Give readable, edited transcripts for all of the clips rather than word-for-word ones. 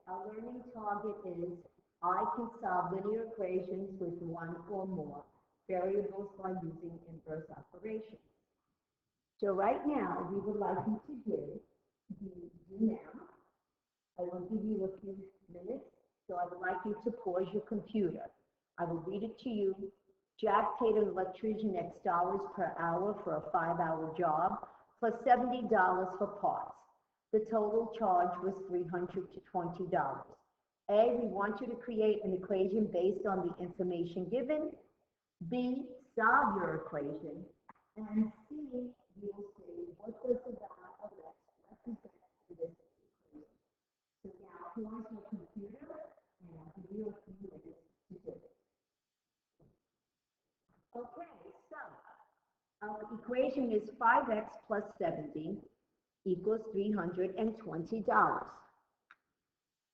Our learning target is I can solve linear equations with one or more variables by using inverse operations. So right now, we would like you to do now. I will give you a few minutes, so I would like you to pause your computer. I will read it to you. Jack paid an electrician X dollars per hour for a 5-hour job, plus $70 for parts. The total charge was $320. A, we want you to create an equation based on the information given. B, solve your equation. And C, you will say, what does the value of X represent for this equation? So now, pause your computer, and I'll give you a few minutes to do it. Okay, so our equation is 5x plus 70 equals $320.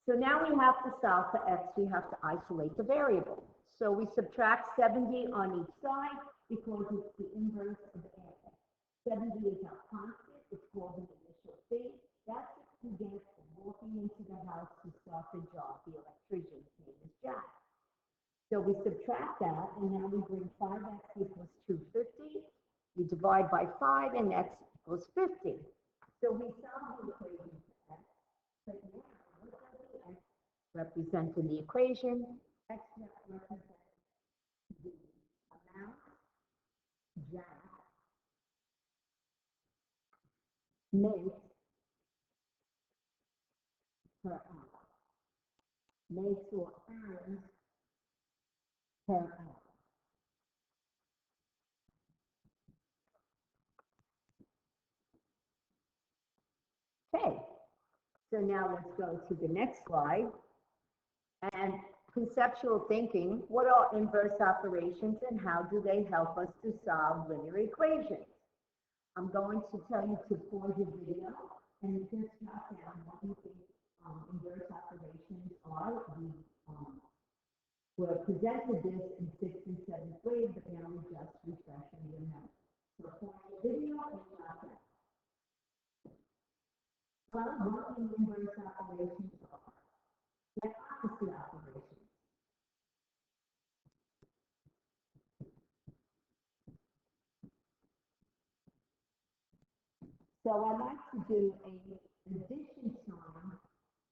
So now we have to solve for x, we have to isolate the variable. So we subtract 70 on each side because it's the inverse of x. 70 is our constant, it's called an initial fee. That's what you get from walking into the house to start the job. The electrician's name is Jack. So we subtract that, and now we bring 5x equals 250. We divide by 5, and x equals 50. So we solve the equation for x. But now, what does the x represent in the equation? X represents the amount Jack makes per hour. Makes or earns per hour. Okay, so now let's go to the next slide. And conceptual thinking, what are inverse operations and how do they help us to solve linear equations? I'm going to tell you to pause your video and just jot down what you think inverse operations are. We were presented this in 6th and 7th grade, but now we're just refreshing your memory. So pause your video and jot down. Well, what the inverse operations are? They're opposite operations. So I like to do an addition sign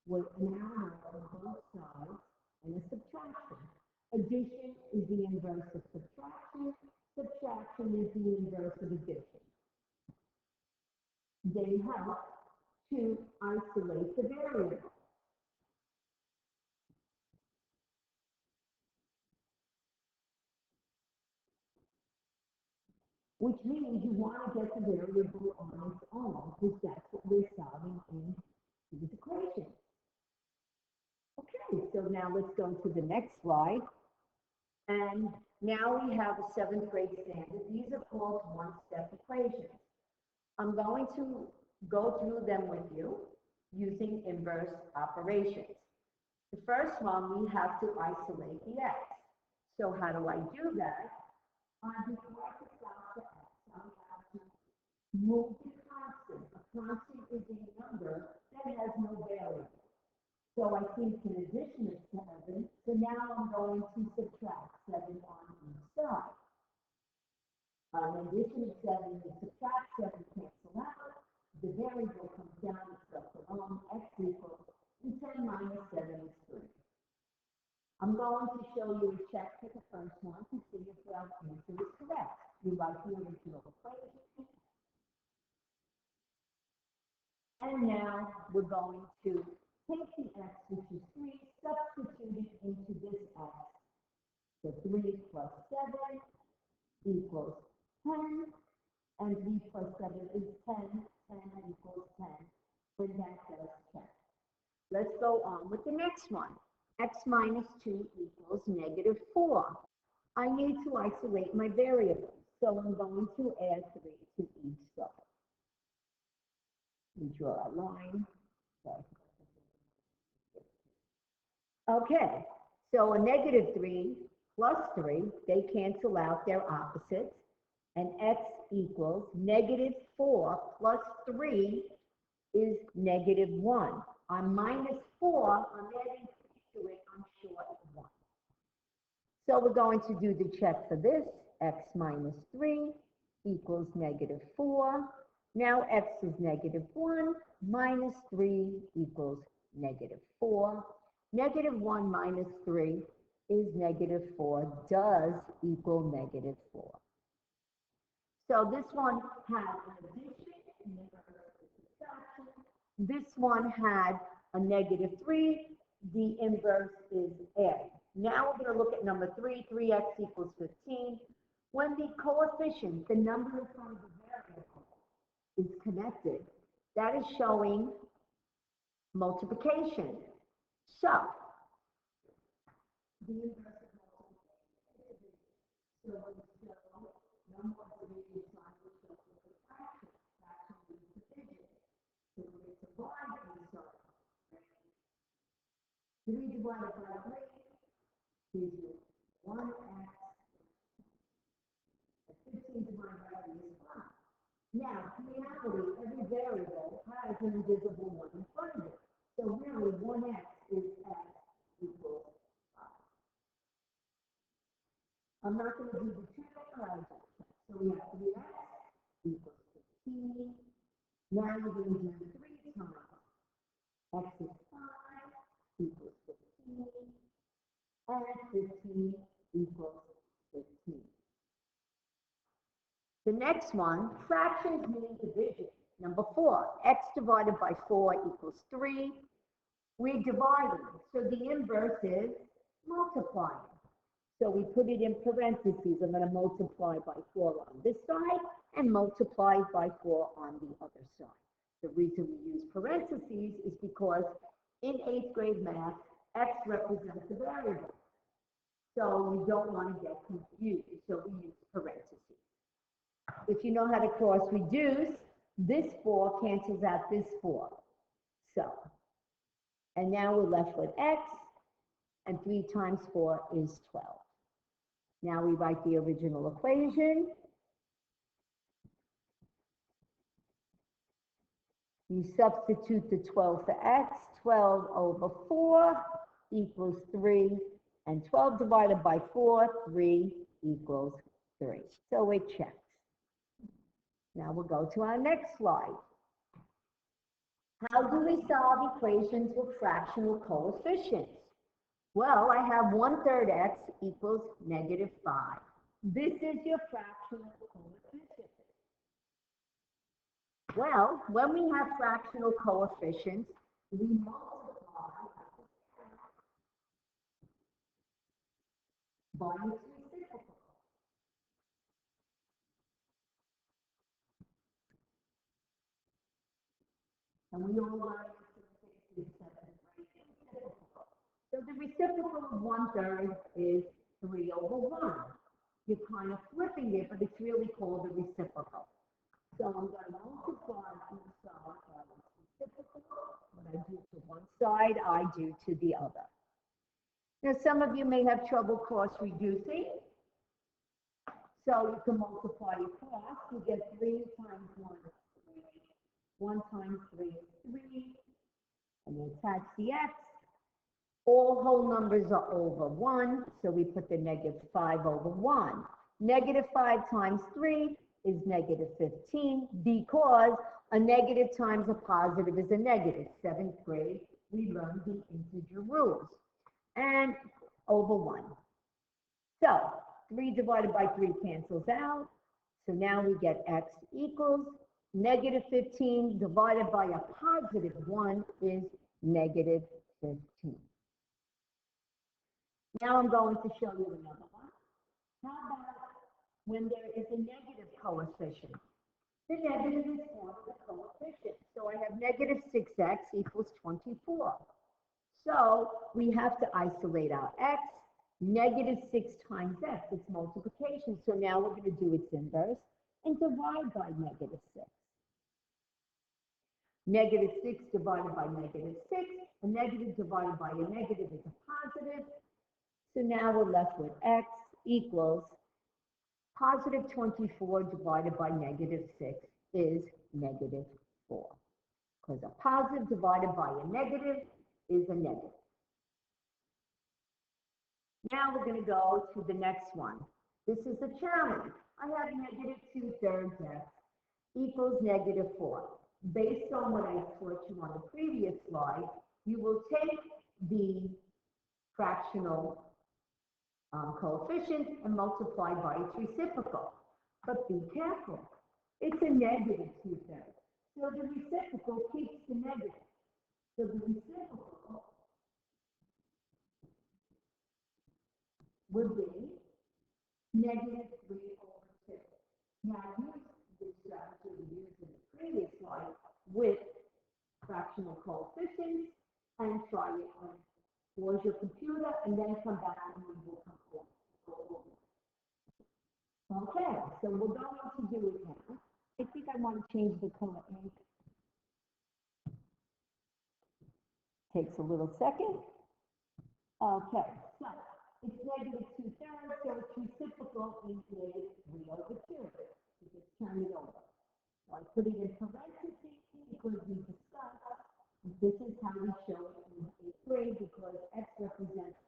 with an arrow on both sides and a subtraction. Addition is the inverse of subtraction. Subtraction is the inverse of addition. They help to isolate the variable. Which means you want to get the variable on its own, because that's what we're solving in these equations. Okay, so now let's go to the next slide. And now we have a 7th grade standard. These are called one-step equations. I'm going to go through them with you using inverse operations. The first one, we have to isolate the x. So how do I do that? Before I can solve for x, I have to move the constant. A constant is a number that has no variable. So I think an addition is 7, so now I'm going to subtract 7 on each side. An addition of 7 and subtract 7 cancel out. The variable comes down itself alone, x equals, and 10 minus 7 is 3. I'm going to show you a check for the first one to see if the answer is correct. We like the original equation. And now we're going to take the x, which is 3, substitute it into this x. So 3 plus 7 equals 10, and 3 plus 7 is 10, 10 equals 10, when that does check. Let's go on with the next one. X minus 2 equals negative 4. I need to isolate my variables, so I'm going to add 3 to each side. We draw a line. Okay, so a negative 3 plus 3, they cancel out their opposites, and x equals negative 4 plus 3 is negative 1. On minus 4, I'm adding 3 to it, I'm short 1. So we're going to do the check for this. X minus 3 equals negative 4. Now x is negative 1 minus 3 equals negative 4. Negative 1 minus 3 is negative 4, does equal negative 4. So this one had an addition, this one had a negative 3, the inverse is add. Now we're going to look at number 3, 3x equals 15. When the coefficient, the number in front of the variable, is connected, that is showing multiplication. So, the inverse of multiplication. So, number 3 is on the fraction. Fraction is division. So, it's a bar, sorry. 3 divided by 3 is 1x. 15 divided by 3 is 5. Now, in reality, every variable has an invisible 1 in front of it. So really, 1x is x equals 5. I'm not going to do the 2 divided. So we have 3x equals 15. Now we're going to do 3 times. X is 5 equals 15. And 15 equals 15. The next one, fractions mean division. Number 4, x divided by 4 equals 3. We're dividing, so the inverse is multiplying. So we put it in parentheses. I'm going to multiply by 4 on this side and multiply by 4 on the other side. The reason we use parentheses is because in 8th grade math, x represents a variable. So we don't want to get confused, so we use parentheses. If you know how to cross reduce, this 4 cancels out this 4. So, and now we're left with x, and 3 times 4 is 12. Now we write the original equation. You substitute the 12 for x, 12 over 4 equals 3, and 12 divided by 4, 3 equals 3. So it checks. Now we'll go to our next slide. How do we solve equations with fractional coefficients? Well, I have 1/3 x equals negative 5. This is your fractional coefficient. Well, when we have fractional coefficients, we multiply by its reciprocal. And we all learned so the reciprocal of 1/3 is 3 over 1. You're kind of flipping it, but it's really called the reciprocal. So I'm going to multiply each side by the reciprocal. What I do to one side, I do to the other. Now, some of you may have trouble cross reducing. So you can multiply across. You get 3 times 1 is 3. 1 times 3 is 3. And you attach the x. All whole numbers are over 1, so we put the negative 5 over 1. Negative 5 times 3 is negative 15, because a negative times a positive is a negative. 7th grade, we learned the integer rules. And over 1. So 3 divided by 3 cancels out. So now we get x equals negative 15 divided by a positive 1 is negative 15. Now I'm going to show you another one. How about when there is a negative coefficient? The negative is part of the coefficient. So I have negative 6x equals 24. So we have to isolate our x. Negative 6 times x, it's multiplication. So now we're going to do its inverse and divide by negative 6. Negative 6 divided by negative 6. A negative divided by a negative is a positive. So now we're left with x equals positive 24 divided by negative 6 is negative 4. Because a positive divided by a negative is a negative. Now we're going to go to the next one. This is a challenge. I have negative 2/3 x equals negative 4. Based on what I taught you on the previous slide, you will take the fractional coefficient and multiply by its reciprocal. But be careful. It's a negative 2/3. So the reciprocal keeps the negative. So the reciprocal would be negative 3/2. Now use this strategy we used in the previous slide with fractional coefficients and try it on pause your computer and then come back and we will come forward. Okay, so we're going to do it now. I think I want to change the color ink. Takes a little second. Okay, so it's negative 2/3, so its reciprocal is negative 3/2. You just turn it over. So I put it in parentheses because we discussed this is how we show it in 8th grade because x represents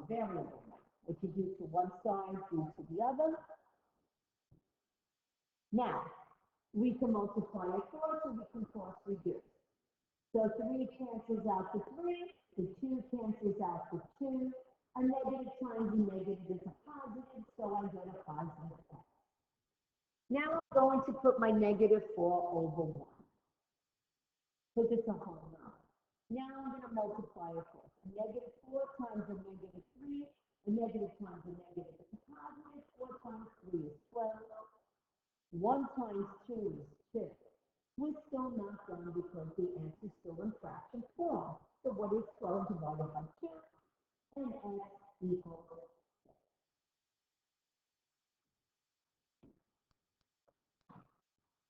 variable. What you do to one side, do to the other. Now, we can multiply it 4, so we can cross reduce. So 3 cancels out to 3, the 2 cancels out to 2, a negative times a negative is a positive, so I get a positive x. Now I'm going to put my negative 4/1, because it's a whole number. Now I'm going to multiply it 4. A negative 4 times a negative 3, a negative times a negative is a positive, 4 times 3 is 12, 1 times 2 is 6. We're still not done because the answer is still in fraction form. So what is 12 divided by 2? And x equals 6.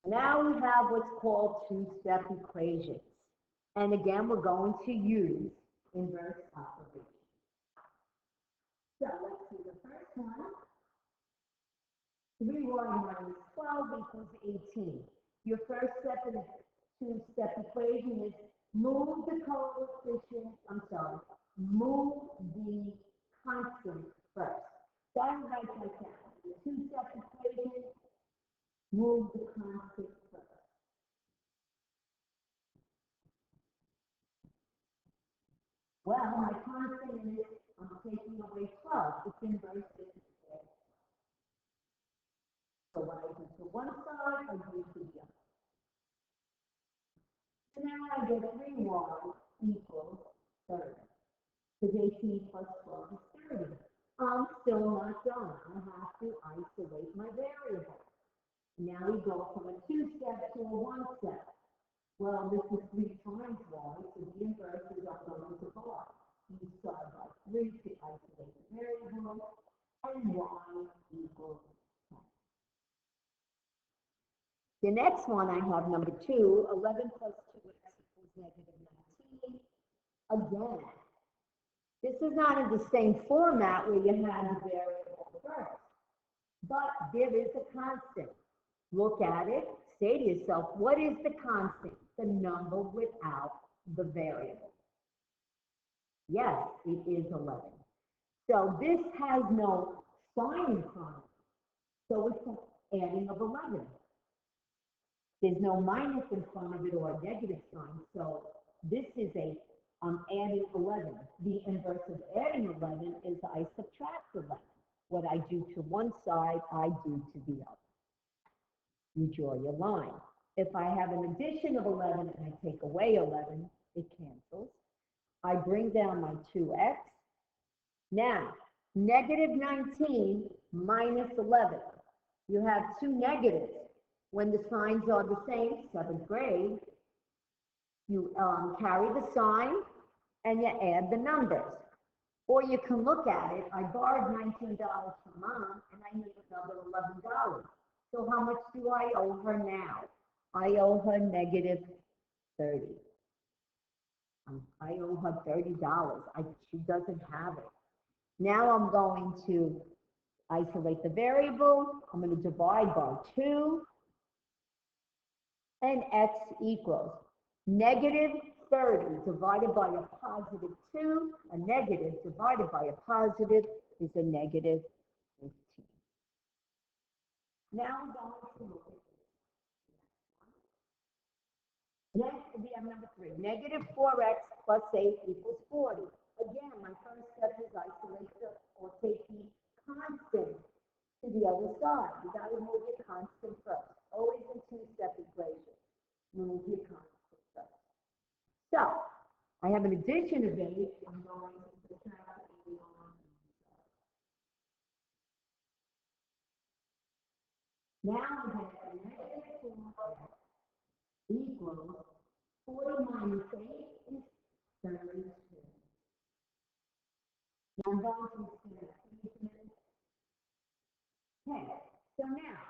Now we have what's called two-step equations. And again, we're going to use inverse operation. So let's see the first one. 3y minus 12 equals 18. Your first step in the two-step equation is move the coefficient, move the constant first. So I write like that. The two-step equation, move the constant first. Well, my constant is, I'm taking away 12. It's inverse instead. So what I do to one side, I do to the other. So now I get 3y equals 30. Because 18 plus 12 is 30. I'm still not done. I have to isolate my variable. Now we go from a 2-step to a 1-step. Well, this is 3 times y, so the inverse is up going to bar. You start by 3 to isolate the variable, and y equals 10. The next one I have number 2, 11 plus 2x equals negative 19. Again, this is not in the same format where you have the variable first, but there is a constant. Look at it, say to yourself, what is the constant? The number without the variable. Yes, it is 11. So this has no sign in front of it. So it's an adding of 11. There's no minus in front of it or a negative sign. So this is I'm adding 11. The inverse of adding 11 is I subtract 11. What I do to one side, I do to the other. You draw your line. If I have an addition of 11 and I take away 11, it cancels. I bring down my 2x. Now, negative 19 minus 11. You have two negatives. When the signs are the same, 7th grade, you carry the sign and you add the numbers. Or you can look at it, I borrowed $19 from Mom and I need another $11. So how much do I owe her now? I owe her negative 30. I owe her $30. She doesn't have it. Now I'm going to isolate the variable. I'm going to divide by 2. And x equals negative 30 divided by a positive 2, a negative divided by a positive is a negative 15. Now we're going to look at next, we have number 3. Negative 4x plus 8 equals 40. Again, my first step is isolate or take the constant to the other side. You got to move your constant first. Always in two-step equation. Move your constant first. So, I have an addition of 8. I'm going to subtract 8 on. Now I'm going to have negative 4x equals 40 minus 8 is 32. Now I'm going to extend it. Okay, so now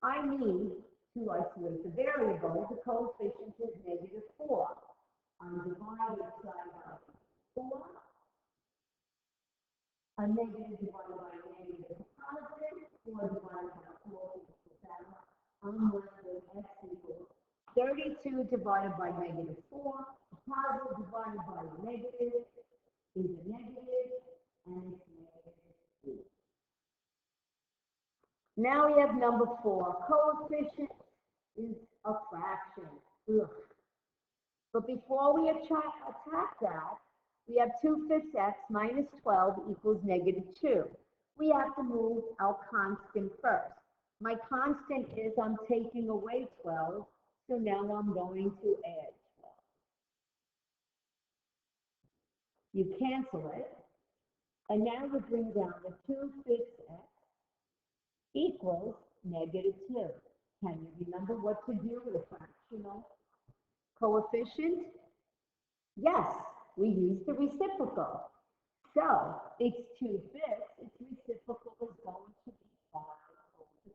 I need to isolate the variable. The coefficient is negative 4. I'm dividing side by 4. A negative divided by a negative is a positive. 4 divided by 4 equals 7. I'm left with x equals 32 divided by negative 4. A positive divided by a negative is a negative, and it's negative 3. Now we have number 4. Coefficient is a fraction. Ugh. But before we attack that, we have 2/5 x minus 12 equals negative 2. We have to move our constant first. My constant is I'm taking away 12, so now I'm going to add 12. You cancel it, and now we bring down the 2/5 x equals negative 2. Can you remember what to do with a fractional coefficient? Yes, we use the reciprocal. So it's 2/5. Its reciprocal is going to be 5 over 2.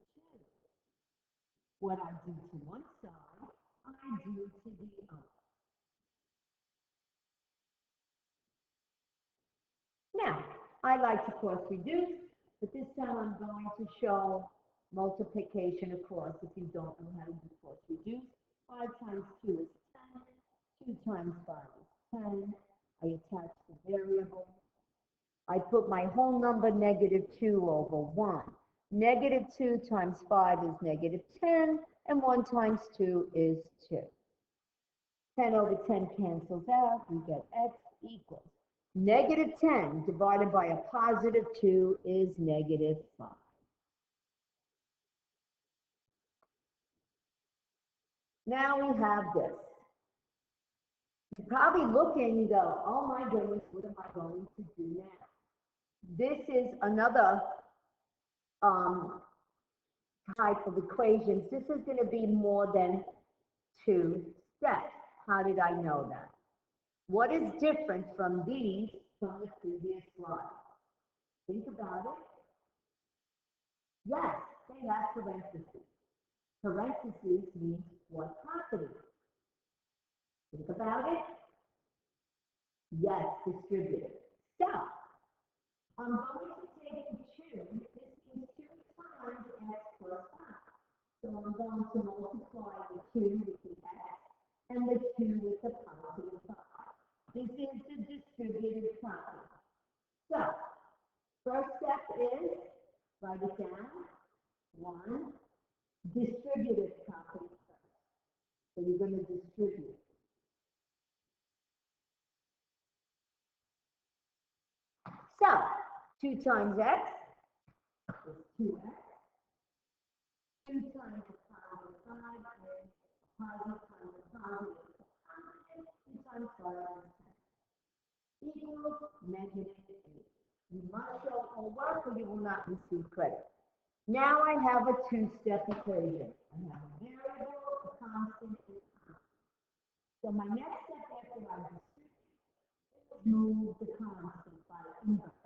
What I do to one side, I do to the other. Now, I like to cross reduce, but this time I'm going to show multiplication across. If you don't know how to do cross reduce, 5 times 2 is 10. 2 times 5 is 10. I attach the variable. I put my whole number negative 2 over 1. Negative 2 times 5 is negative 10, and 1 times 2 is 2. 10 over 10 cancels out. We get x equals negative 10 divided by a positive 2 is negative 5. Now we have this. You're probably looking and go, oh my goodness, what am I going to do now? This is another type of equations. This is going to be more than 2 steps. How did I know that? What is different from these from the previous slide? Think about it. Yes, they have parentheses. Parentheses means what property? Think about it. Yes, distributive. So, I'm going to take the 2. This is 2 times x plus 5. So I'm going to multiply the 2 with the x and the 2 with the positive 5. This is the distributive property. So, first step is, write it down, 1, distributive property first. So you're going to distribute. So, 2 times x is 2x. 2 times the positive 5 is positive times the positive is positive. 2 times 5 is 10. Equals negative 8. You must show homework or you will not receive credit. Now I have a 2-step equation. I have a variable, a constant, and a constant. So my next step after I distribute is move the constant by inverse.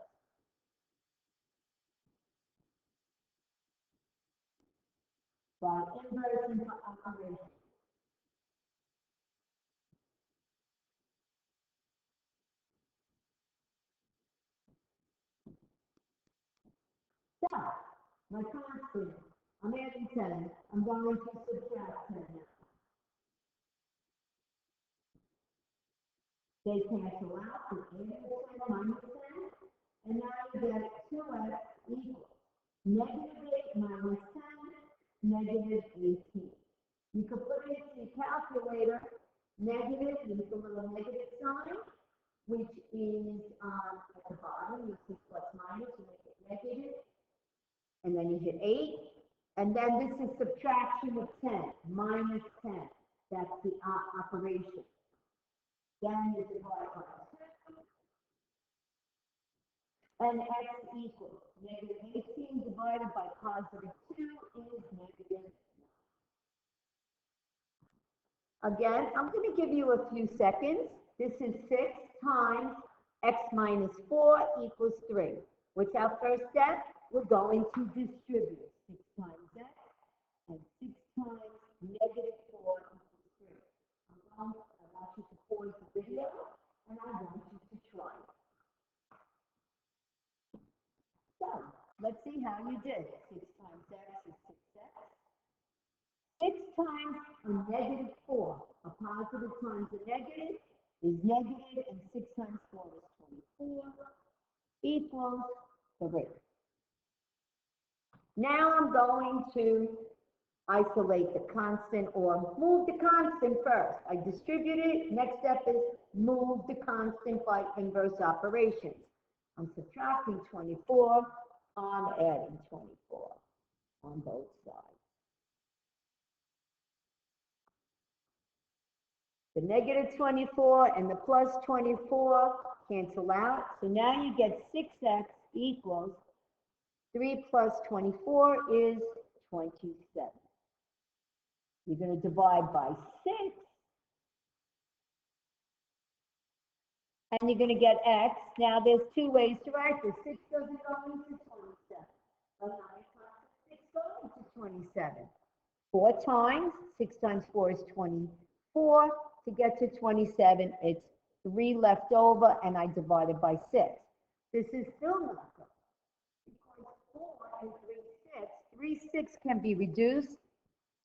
By inverse into operation. So, my constant, I'm adding 10. I'm going to subtract 10 now. They cancel out, so add a 10 minus 10, and now you get 2x equals negative 8 minus 10, negative 18. You can put it into your calculator, negative, use a little negative sign, which is at the bottom, you see plus minus, you make it negative, and then you hit 8, and then this is subtraction of 10, minus 10. That's the operation. Then you divide by 2, and x equals negative 18 divided by positive 2 is negative. Again, I'm going to give you a few seconds. This is 6 times x minus 4 equals 3. What's our first step? We're going to distribute 6 times x, and 6 times negative 4 equals 3. I want you to pause the video, and I want you to try it. So, let's see how you did. 6 times x is 6x. 6 times a negative 4, a positive times a negative is negative, and 6 times 4 is 24, equals 3. Now I'm going to isolate the constant, or move the constant first. I distribute it. Next step is move the constant by inverse operations. I'm subtracting 24. I'm adding 24 on both sides. The negative 24 and the plus 24 cancel out. So now you get 6x equals 3 plus 24 is 27. You're going to divide by 6. And you're going to get x. Now there's 2 ways to write this. 6 doesn't go into 27. But 9 times 6 goes into 27. 4 times, 6 times 4 is 24. To get to 27, it's 3 left over, and I divided by 6. This is still not good. Because 4 and 3, 6. 3, 6 can be reduced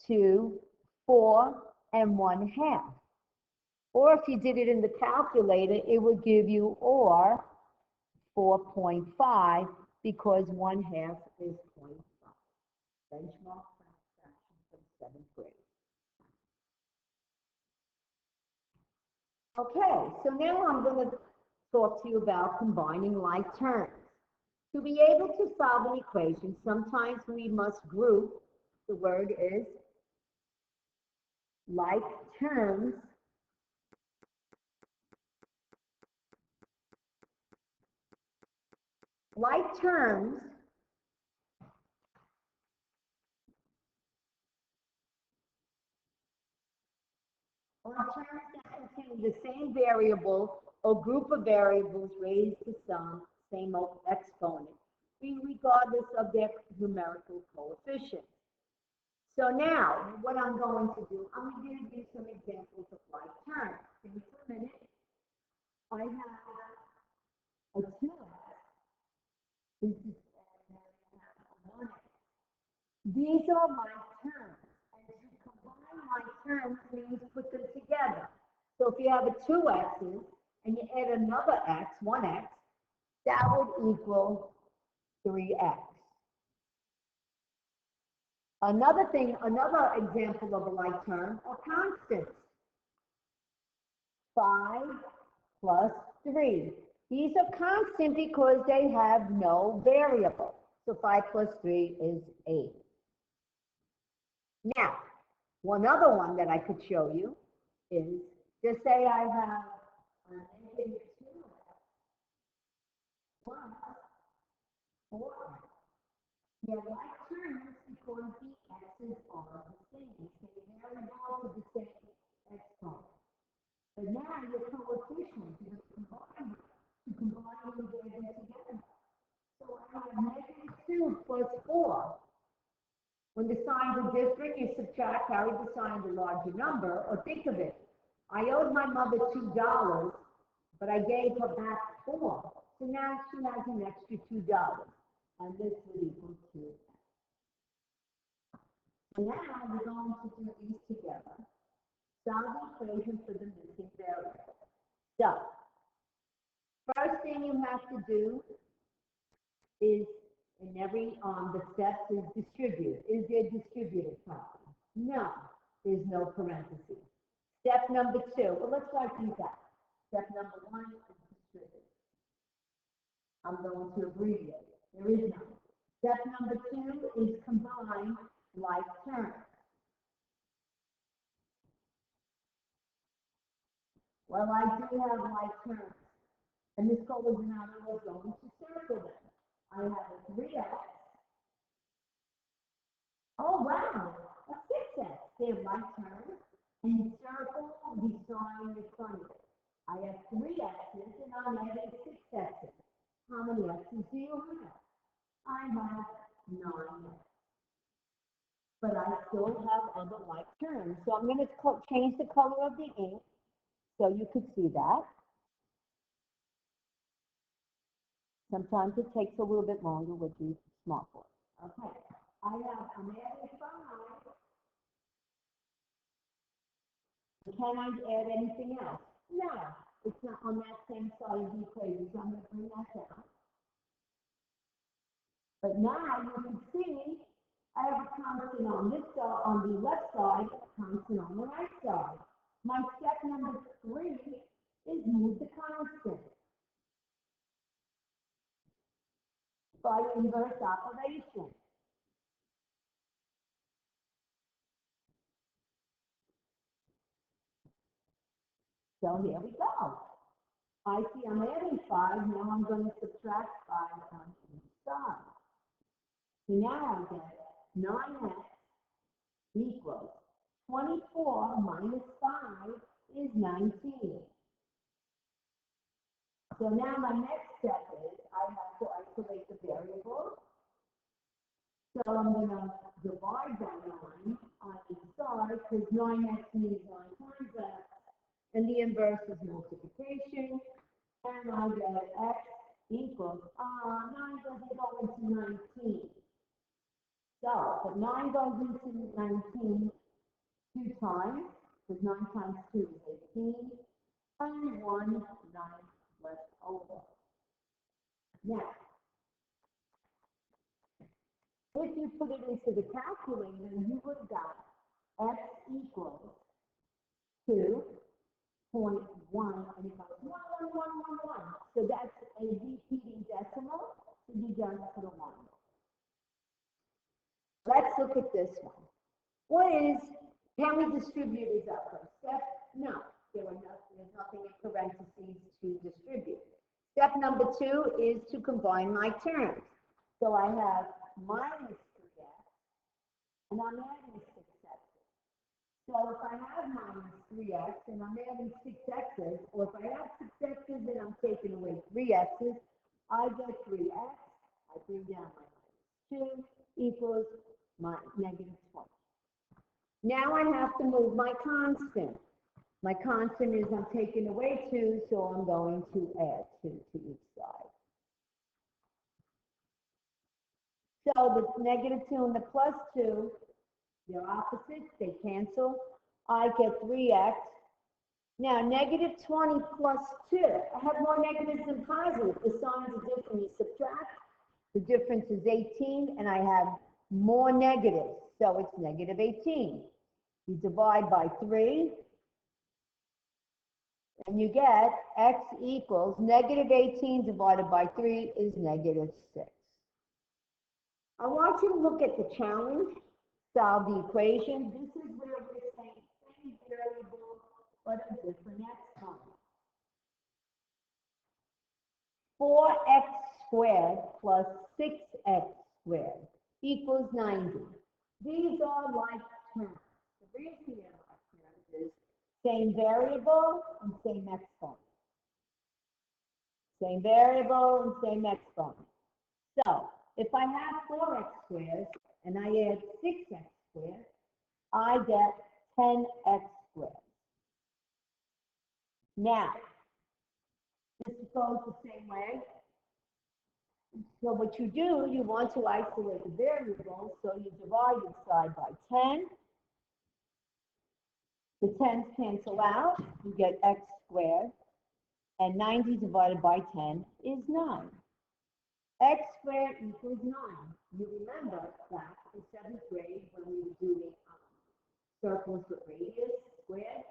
to 4 and 1/2. Or if you did it in the calculator, it would give you or 4.5, because 1/2 is 0.5. Benchmark fraction from 7th grade. Okay, so now I'm going to talk to you about combining like terms. To be able to solve an equation, sometimes we must group, the word is like terms, like terms are terms that contain the same variable or group of variables raised to some same exponent, regardless of their numerical coefficient. So now, what I'm going to do, I'm going to give you some examples of like terms. In a minute, I have a 2x. This is 1x. These are my terms. And to combine my terms means put them together. So if you have a 2x's and you add another x, 1x, that would equal 3x. Another example of a like term are constants. 5 plus 3. These are constant because they have no variable. So 5 plus 3 is 8. Now, one other one that I could show you is, just say I have a negative 2x plus 4x. They're like terms because the x's are the same. They vary all to the same exponent. But now your coefficients, you combine them together. So I have negative 2 plus 4. When the signs are different, you subtract, carry the sign the larger number, or think of it. I owed my mother $2, but I gave her back 4. So now she has an extra $2. And this would equal 2x. So now we're going to do these together. Solve the equation for the missing variable. So, first thing you have to do is, in every the steps is distribute. Is there distributive property? No, there's no parentheses. Step number 2, well, let's write these out. Step number 1 is distribute. I'm going to abbreviate it. There is none. Step number 2 is combine like terms. Well, I do have like terms. And this goal is not always going to circle them. I have a 3x. Oh, wow, a 6x. They're like terms. And you circle the sign in front of it. I have 3 x's and I'm adding 6 x's. How many x's do you have? I have 9 x's. But I still have other like terms. So I'm going to change the color of the ink so you could see that. Sometimes it takes a little bit longer with these smartboards. Okay. I'm adding 5. Can I add anything else? No. It's not on that same side of the equation, so I'm going to bring that down. But now you can see I have a constant on this side, on the left side, a constant on the right side. My step number 3 is move the constant by inverse operation. So here we go. I see I'm adding 5, now I'm going to subtract 5 on each side. So now I get 9x equals 24 minus 5 is 19. So now my next step is I have to isolate the variable. So I'm going to divide by 9 on each side because 9x means 9 times x. And the inverse is multiplication. And I get x equals, 9 doesn't go into 19. So, but 9 goes into 19 2 times, because 9 times 2 is 18, and 1 9 left over. Now, if you put it into the calculator, you would have got x equals 2.1, and it goes 1, 1, 1, 1, 1. So that's a repeating decimal, so you just put a 1. Let's look at this one. What is, can we distribute is our first step? No, there's nothing in parentheses to distribute. Step number 2 is to combine my terms. So I have minus 3x, and I'm adding 6x. So if I have minus 3x and I'm adding 6x's, or if I have 6x's and I'm taking away 3x's, I get 3x. I bring down my minus 2 equals my negative 20. Now I have to move my constant. My constant is I'm taking away 2, so I'm going to add 2 to each side. So the negative 2 and the plus 2, they're opposites, they cancel. I get 3x. Now, negative 20 plus 2, I have more negatives than positives. The signs are different. You subtract, the difference is 18, and I have more negatives, so it's negative 18. You divide by 3, and you get x equals negative 18 divided by 3 is negative 6. I want you to look at the challenge, solve the equation. This is where we're saying same variable, but a different exponent. 4x squared plus 6x squared equals 90. These are like terms. The reason they're like terms is same variable and same exponent. Same variable and same exponent. So, if I have 4x squared and I add 6x squared, I get 10x squared. Now, this goes the same way. So what you do, you want to isolate the variable, so you divide each side by 10. The 10's cancel out, you get x squared. And 90 divided by 10 is 9. X squared equals 9. You remember back in 7th grade when we were doing circles with radius squared,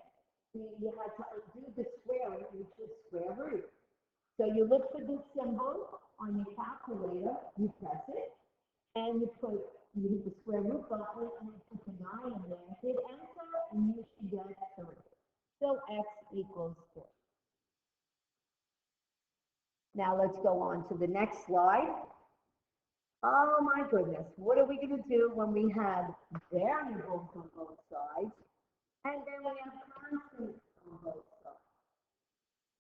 you had to undo the squaring, which was square root. So you look for this symbol on your calculator, you press it, and you hit the square root button, and you put the 9 in there, hit enter, and you should get 3. So X equals 3. Now let's go on to the next slide. Oh my goodness, what are we going to do when we have variables on both sides, and then we have constants on both sides?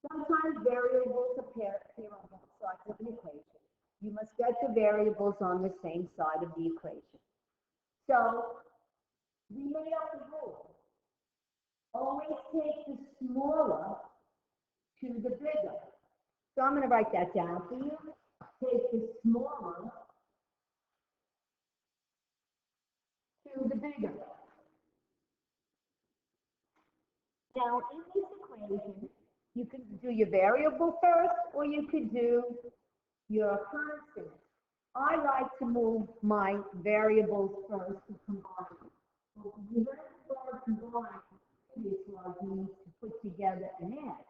Sometimes variables appear on both sides of an equation. You must get the variables on the same side of the equation. So we made up the rule. Always take the smaller to the bigger. So I'm going to write that down for you. Take the smaller to the bigger. Now, in this equation, you can do your variable first, or you could do your constant. I like to move my variables first to combine. Well, you learned the word combine previously means to put together and add.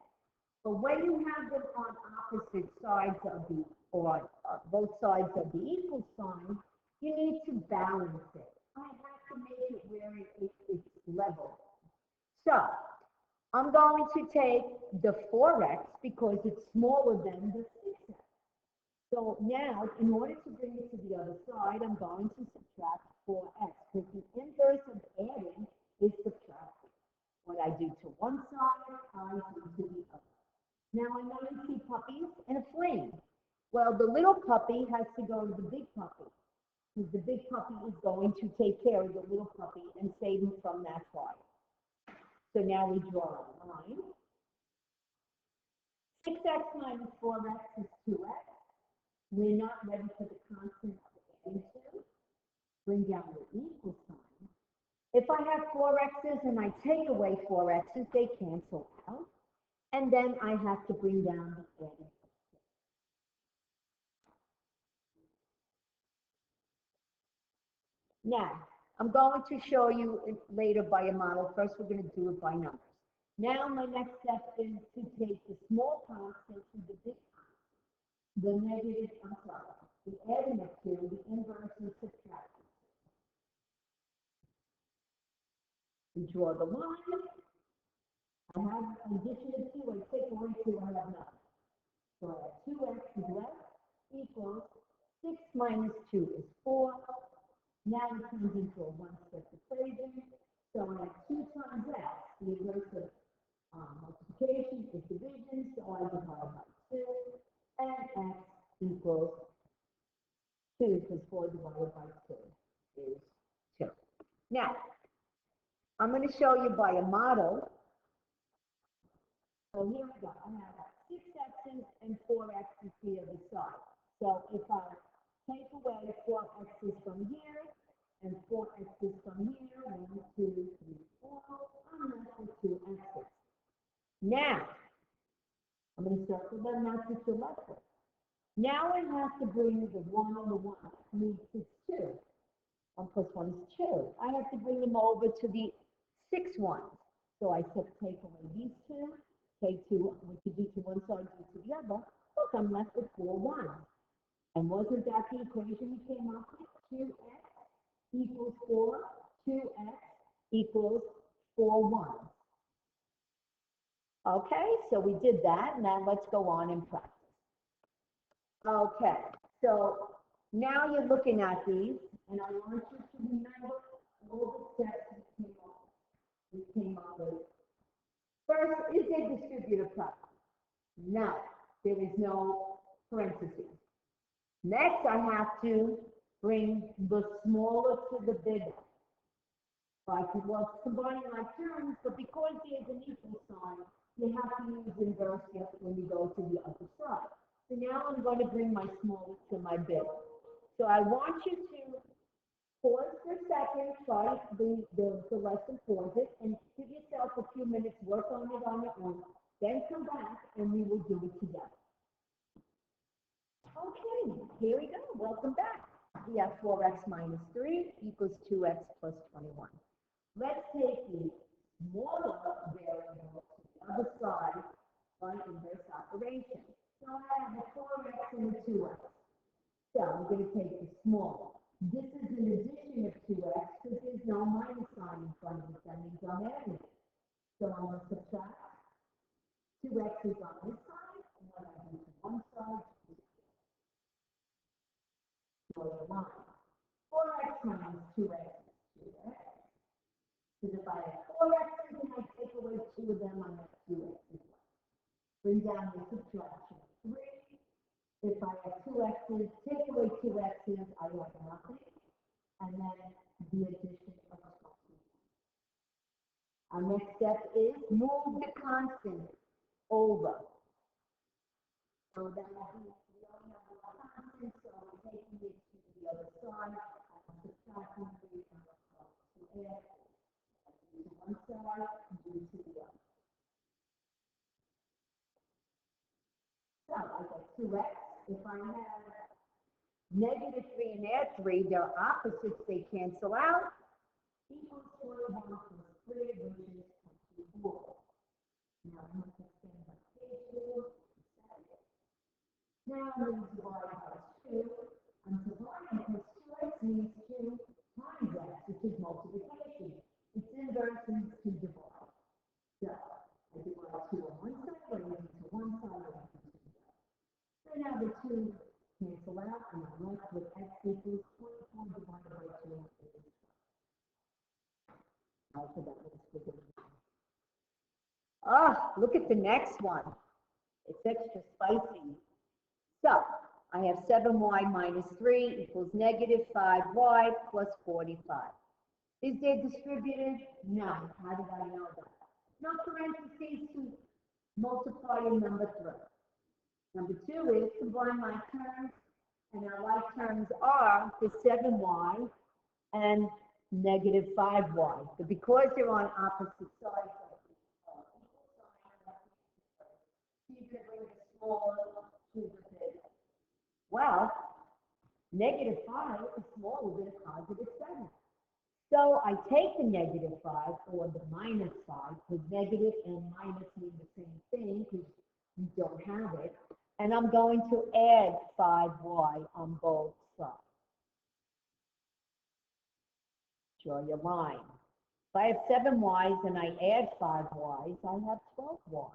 But when you have them on opposite sides of the, or both sides of the equal sign, you need to balance it. I have to make it where it's level. So, I'm going to take the 4x because it's smaller than the 6x. So now, in order to bring it to the other side, I'm going to subtract 4x, because the inverse of adding is subtracting. What I do to one side, I do to the other. Now I want to see puppies and a flame. Well, the little puppy has to go to the big puppy, because the big puppy is going to take care of the little puppy and save him from that fire. So now we draw a line. 6x minus 4x is 2x. We're not ready for the constant of adding to. Bring down the equal sign. If I have 4x's and I take away 4x's, they cancel out. And then I have to bring down the adding. Now, I'm going to show you it later by a model. First, we're going to do it by numbers. Now, my next step is to take the small constant to the big constant. The adding of 2, the inverse is subtraction. We draw the line. I have an addition of 2, I take away 2, I have nothing. So I have 2x is left equals 6 minus 2 is 4. Now it turns into a one-step equation. So I have 2 times x, the inverse of multiplication is division, so I divide by 2, and x equals 2, because 4 divided by 2 is 2. Now, I'm going to show you by a model. So here we go. I have 6 x's and 4 x's the other side. So if I take away 4 x's from here and 4 x's from here, 1, 2, 3, 4, I'm left with 2 x's. Now, I'm going to circle them out to the left with. Now I have to bring the 1 and the 1. Means it's 2. 1 plus 1 is 2. I have to bring them over to the 6 ones. So I take away these 2, take 2, what you do to one side, do to the other. Look, I'm left with 4 1s. And wasn't that the equation we came up with? 2x equals 4, 2x equals 4 1s. Okay, so we did that. Now let's go on and practice. Okay, so now you're looking at these, and I want you to remember all the steps we came up with. First, is there distributive property? No, there is no parentheses. Next, I have to bring the smaller to the bigger. Well, combining my terms, but because there's an equal sign, you have to use inverse when you go to the other side. So now I'm going to bring my smaller to my big. So I want you to pause for a second, try the lesson, pause it, and give yourself a few minutes, work on it on your own. Then come back and we will do it together. Okay, here we go. Welcome back. We have 4x minus 3 equals 2x plus 21. Let's take the smaller variable to the other side by inverse operation. So I have a 4x and a 2x. So I'm going to take the small. This is an addition of 2x because there's no minus sign in front of it. That means I'm adding it. So I'm going to subtract. 2x is on this side, and what I do to one side is draw a line. 4x minus 2x is 2x. Because if I have 4x and I take away 2 of them, I have 2x as well. Bring down the subtraction of 3. If I have 2 x's, take away 2 x's, I have nothing. And then the addition of 20. Our next step is move the constant over. So that will be, we only have one constant, so we're taking it to the other side. I'm subtracting 3 and to add. Do to one side, do to the other. So I get 2x. If I have negative 3 and add 3, they're opposites, they cancel out. Equals 21 plus 3, which is 24. Now I'm going to extend my table. Now I'm going to divide by 2. I'm dividing because 2x means 2 times x, which is multiplication. It's inverse and it's 2 divide. So I divide 2 on one side, or I to one side, or I to the other. So now the 2 cancel out, and I'm left with x equals 24 divided by 2 is 12. Also, that makes good. Look at the next one. It's extra spicy. So, I have 7y minus 3 equals negative 5y plus 45. Is there distributive? No. How did I know that? No parentheses to multiply in number 3. Number 2 is combine my terms, and our like terms are the 7y and negative 5y. But because they're on opposite sides of the equal sign, you can bring the small to the big. Well, negative 5 is smaller than a positive 7. So I take the negative 5 or the minus 5, because negative and minus mean the same thing because you don't have it. And I'm going to add 5y on both sides. Draw your line. If I have 7y's and I add 5y's, I have 12y.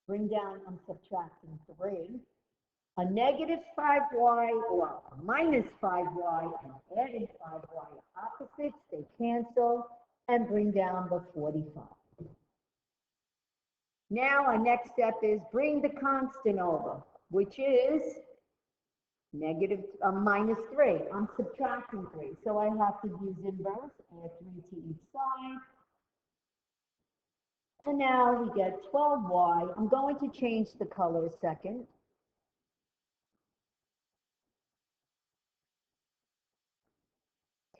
Bring down, I'm subtracting 3. A negative 5y or a minus 5y and adding 5y are opposites, they cancel, and bring down the 45. Now our next step is bring the constant over, which is minus 3. I'm subtracting 3, so I have to use inverse, add 3 to each side. And now we get 12y. I'm going to change the color a second.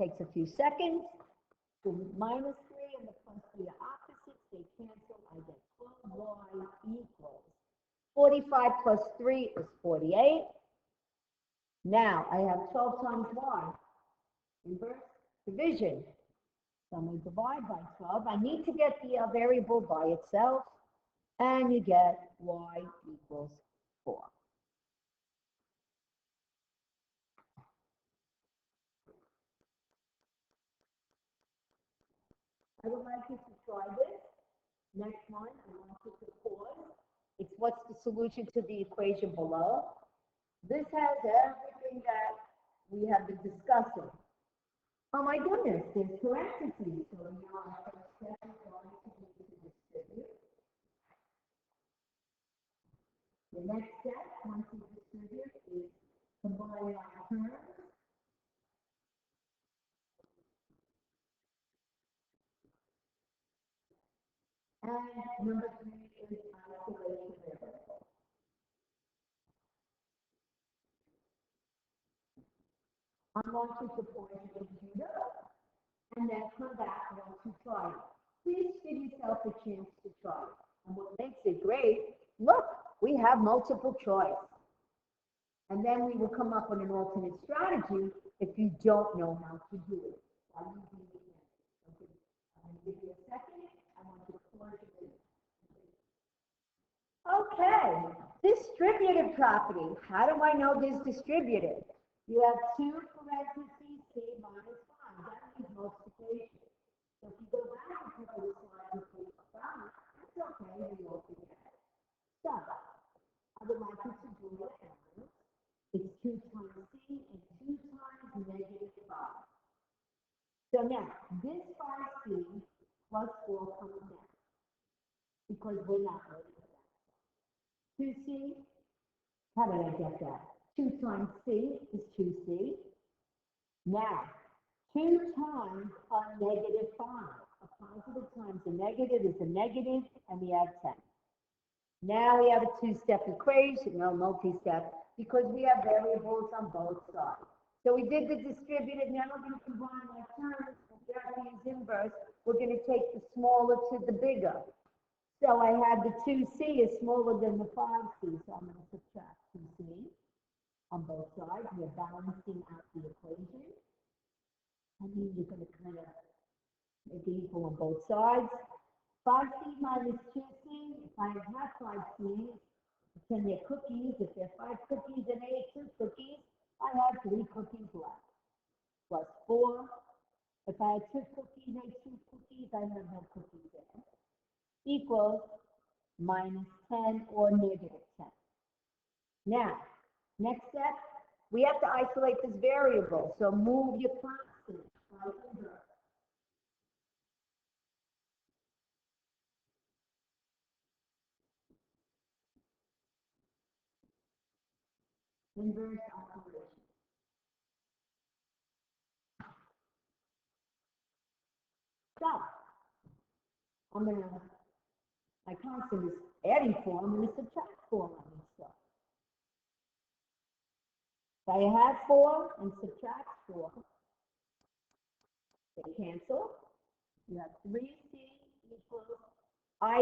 Takes a few seconds. The minus 3 and the plus 3 are opposites. They cancel. I get 12y equals 45 plus 3 is 48. Now I have 12 times y. Inverse division. So I'm going to divide by 12. I need to get the variable by itself. And you get y equals 4. I would like you to try this. Next one, I want you to pause. It's what's the solution to the equation below. This has everything that we have been discussing. Oh my goodness, there's parentheses. So now our first step is going to be to distribute. The next step, once you distribute, is combine our terms. And number 3 is isolation variable. I want you to pause your computer and then come back once you try it. Please give yourself a chance to try it. And what makes it great, look, we have multiple choice. And then we will come up with an alternate strategy if you don't know how to do it. I'm going to give you a second. I want you to close your video. Okay, distributive property. How do I know this distributive? You have 2 parentheses, c minus 5. That means multiplication. So if you go back a couple of slides and put it down, that's okay, we all forget. So, I would like you to do it now. It's 2 times c and 2 times negative 5. So now, this 5c plus 4 comes down because we're not ready for that. 2c, how did I get that? 2 times c is 2c. Now, 2 times a negative 5. A positive times a negative is a negative, and we add 10. Now we have a 2-step equation, no multi-step, because we have variables on both sides. So we did the distributive, now we're going to combine our terms. Japanese inverse, we're going to take the smaller to the bigger. So I had the 2c is smaller than the 5c, so I'm going to subtract 2c on both sides. We're balancing out the equation. And then you're going to kind of make it equal on both sides. 5c minus 2c, if I have 5c, pretend they're cookies. If there are 5 cookies and I ate 2 cookies, I have 3 cookies left. Plus 4. If I had 2 cookies, I ate 2 cookies, I have no cookies there. Equals minus 10 or negative 10. Now, next step, we have to isolate this variable. So move your constant right inverse. Inverse operation. So, I'm going to, my constant is adding 4, I'm going to subtract 4 on this stuff. If I have 4 and subtract 4, they cancel. You have 3c equals, I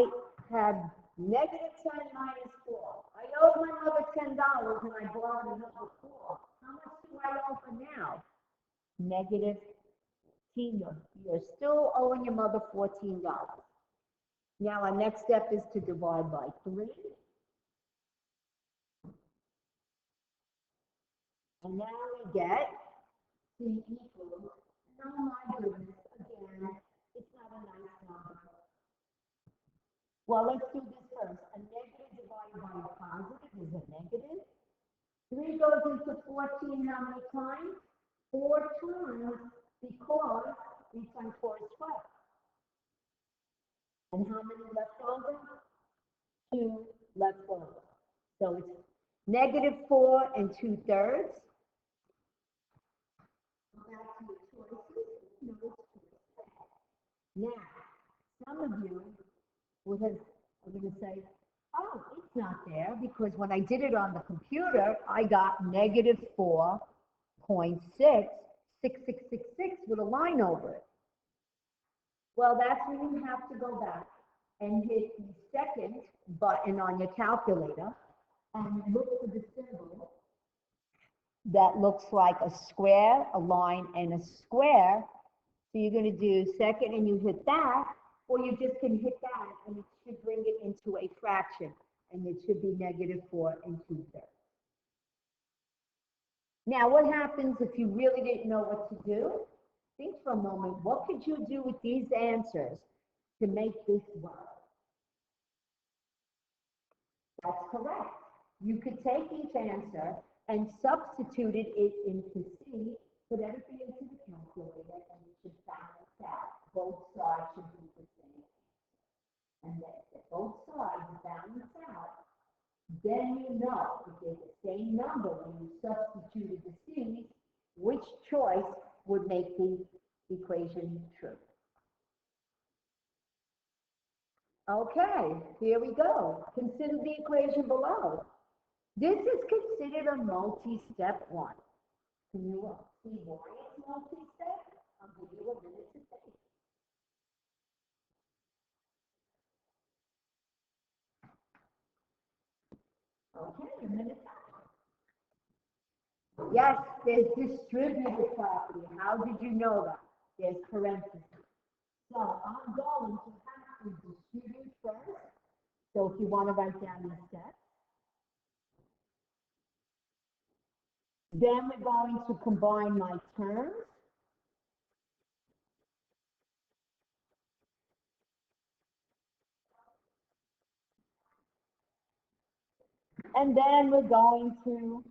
have negative 10 minus 4. I owe my mother $10 and I borrowed another 4. How much do I owe for now? Negative 14. You're still owing your mother $14. Now our next step is to divide by 3. And now we get c equals, oh my goodness, again, it's not a nice number. Well, let's do this first. A negative divided by a positive is a negative. 3 goes into 14 how many times? 4 times, because 3 times 4 is 12. And how many left over? 2 left over. So it's negative 4 and 2/3. Go back to your choices. No choice. Now, some of you would have, are going to say, oh, it's not there, because when I did it on the computer, I got negative 4.66666 with a line over it. Well, that's when you have to go back and hit the second button on your calculator and look for the symbol that looks like a square, a line, and a square. So you're going to do second and you hit that, or you just can hit that and it should bring it into a fraction, and it should be negative 4 and 2/3. Now, what happens if you really didn't know what to do? Think for a moment, what could you do with these answers to make this work? That's correct. You could take each answer and substitute it into C, put everything into the calculator, and it should balance out. Both sides should be the same. And if both sides balance out, then you know if they're the same number when you substituted the C's, which choice would make the equation true. Okay, here we go. Consider the equation below. This is considered a multi-step one. Can you see why it's multi-step? I'll give you a minute to think. Okay, a minute. Yes, there's distributive property. How did you know that? There's parentheses. So I'm going to have to distribute first. So if you want to write down the steps. Then we're going to combine my terms. And then we're going to,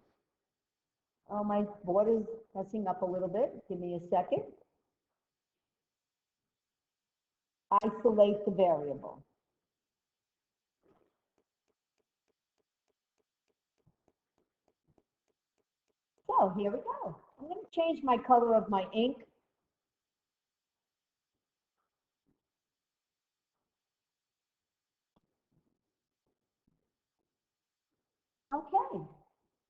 oh, my board is messing up a little bit. Give me a second. Isolate the variable. So here we go. I'm going to change my color of my ink. Okay.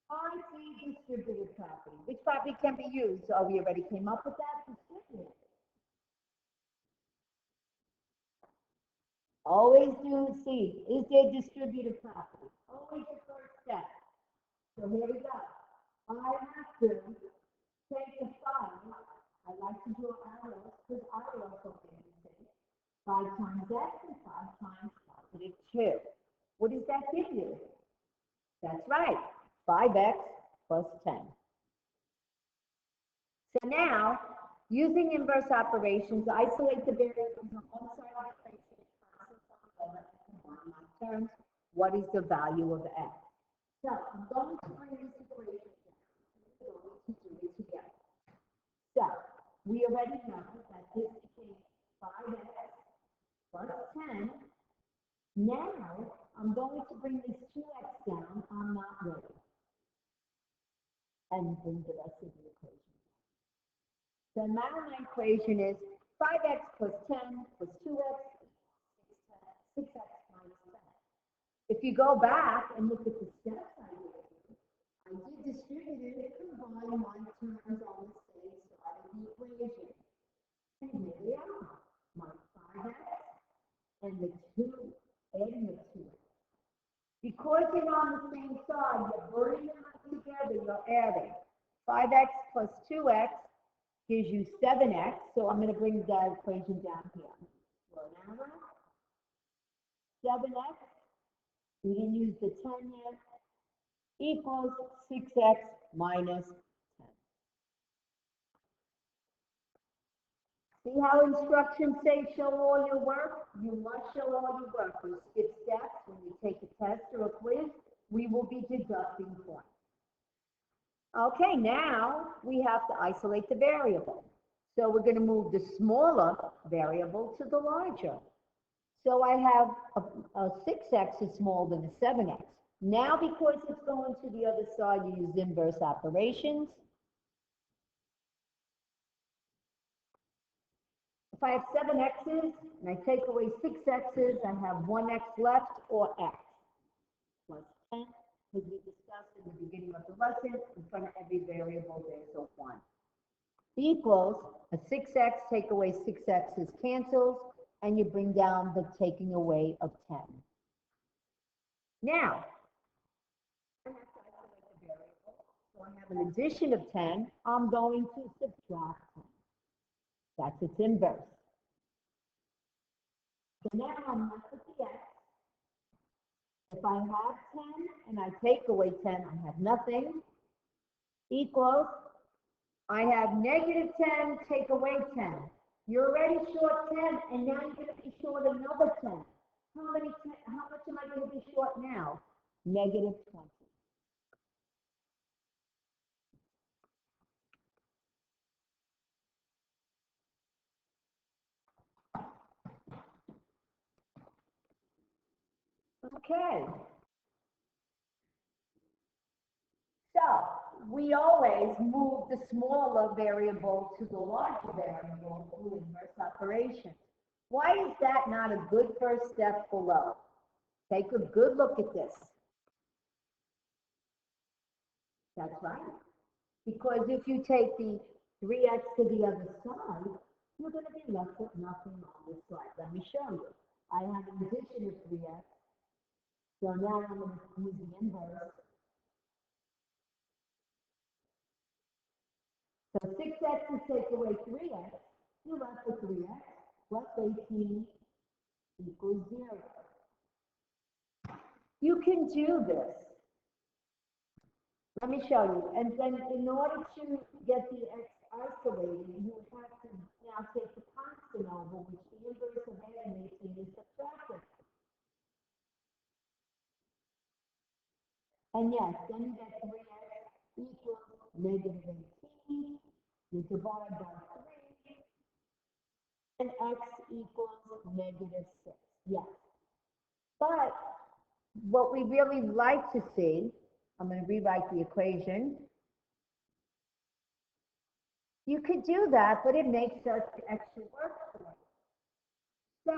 I see distributive property. Which property can be used? Oh, we already came up with that. Distributive. Always do see, is there distributive property? Always the first step. So here we go. I have to take the 5. I like to do arrows because arrows are fancy. 5 times x and 5 times positive 2. What does that give you? That's right, 5x plus 10. So now, using inverse operations, isolate the variables on one side of the equation, combine my terms. What is the value of x? So I'm going to bring this equation down. We're going to do it together. So we already know that this became 5x plus 10. Now I'm going to bring this 2x down. I'm not ready. And bring the rest of the equation. So now my equation is 5x plus 10 plus 2x, 6x minus 10. If you go back and look at the steps I did distribute it, combine my terms on the same side of the equation. And here they are, my 5x and the 2 and the 2x. Because they're on the same side, you're burning them up together, you're adding. 5x plus 2x gives you 7x, so I'm going to bring that equation down here. Slow down. 7x, we didn't use the 10 yet, equals 6x minus 10. See how instructions say show all your work? You must show all your work. You skip steps when you take a test or a quiz, we will be deducting points. Okay, now we have to isolate the variable. So we're going to move the smaller variable to the larger. So I have a 6x is smaller than a 7x. Now because it's going to the other side, you use inverse operations. If I have 7 x's and I take away 6 x's, I have 1 x left, or x plus 10, as we discussed in the beginning of the lesson. In front of every variable, there's a 1. Equals a 6x, take away 6 x's cancels, and you bring down the taking away of 10. Now, I have to isolate the variable. So I have an addition of 10. I'm going to subtract 10. That's its inverse. So now I'm left with the x. If I have 10 and I take away 10, I have nothing. Equals, I have negative 10, take away 10. You're already short 10, and now you're going to be short another 10. How much am I going to be short now? Negative 20. Okay. So we always move the smaller variable to the larger variable through inverse operations. Why is that not a good first step below? Take a good look at this. That's right. Because if you take the 3x to the other side, you're going to be left with nothing on this side. Let me show you. I have an addition of 3x So now I'm going to use the inverse. So 6x is take away 3x. You're left with 3x plus 18 equals 0. You can do this. Let me show you. And then in order to get the x isolated, you would have to now take the constant over, which the inverse of adding 18 is subtracting. And yes, then you get 3x equals negative 18. You divide by 3. And x equals negative 6. Yes. But what we really like to see, I'm going to rewrite the equation. You could do that, but it makes us extra work for it. So,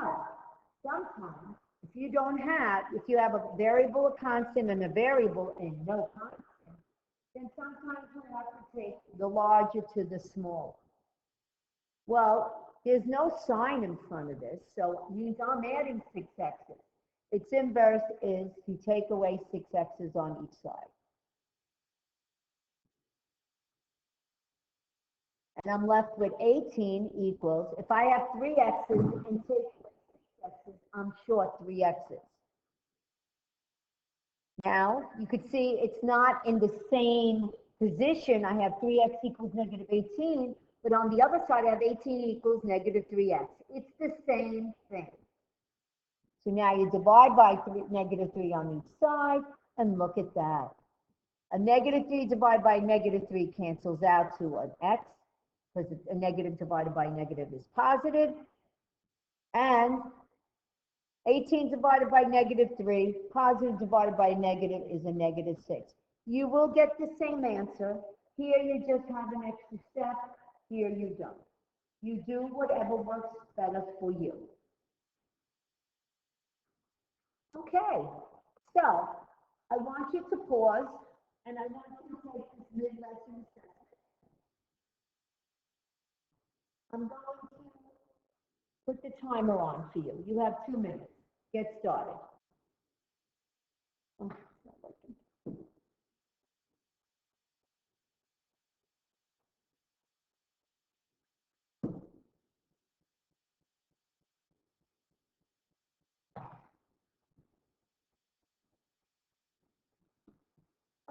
sometimes, if you have a variable, a constant, and a variable, and no constant, then sometimes you have to take the larger to the smaller. Well, there's no sign in front of this, so I'm adding 6x's. Its inverse is you take away 6x's on each side. And I'm left with 18 equals, if I have 3x's and take away 6x's, I'm short 3x's. Now, you could see it's not in the same position. I have 3x equals negative 18, but on the other side, I have 18 equals negative 3x. It's the same thing. So now you divide by negative 3 on each side, and look at that. A negative 3 divided by negative 3 cancels out to an x, because a negative divided by negative is positive. And 18 divided by negative 3, positive divided by negative is a negative 6. You will get the same answer. Here you just have an extra step. Here you don't. You do whatever works better for you. Okay, so I want you to pause, and I want you to take this mid-lesson assessment. I'm going to put the timer on for you. You have 2 minutes. Get started. Oh, it's not working.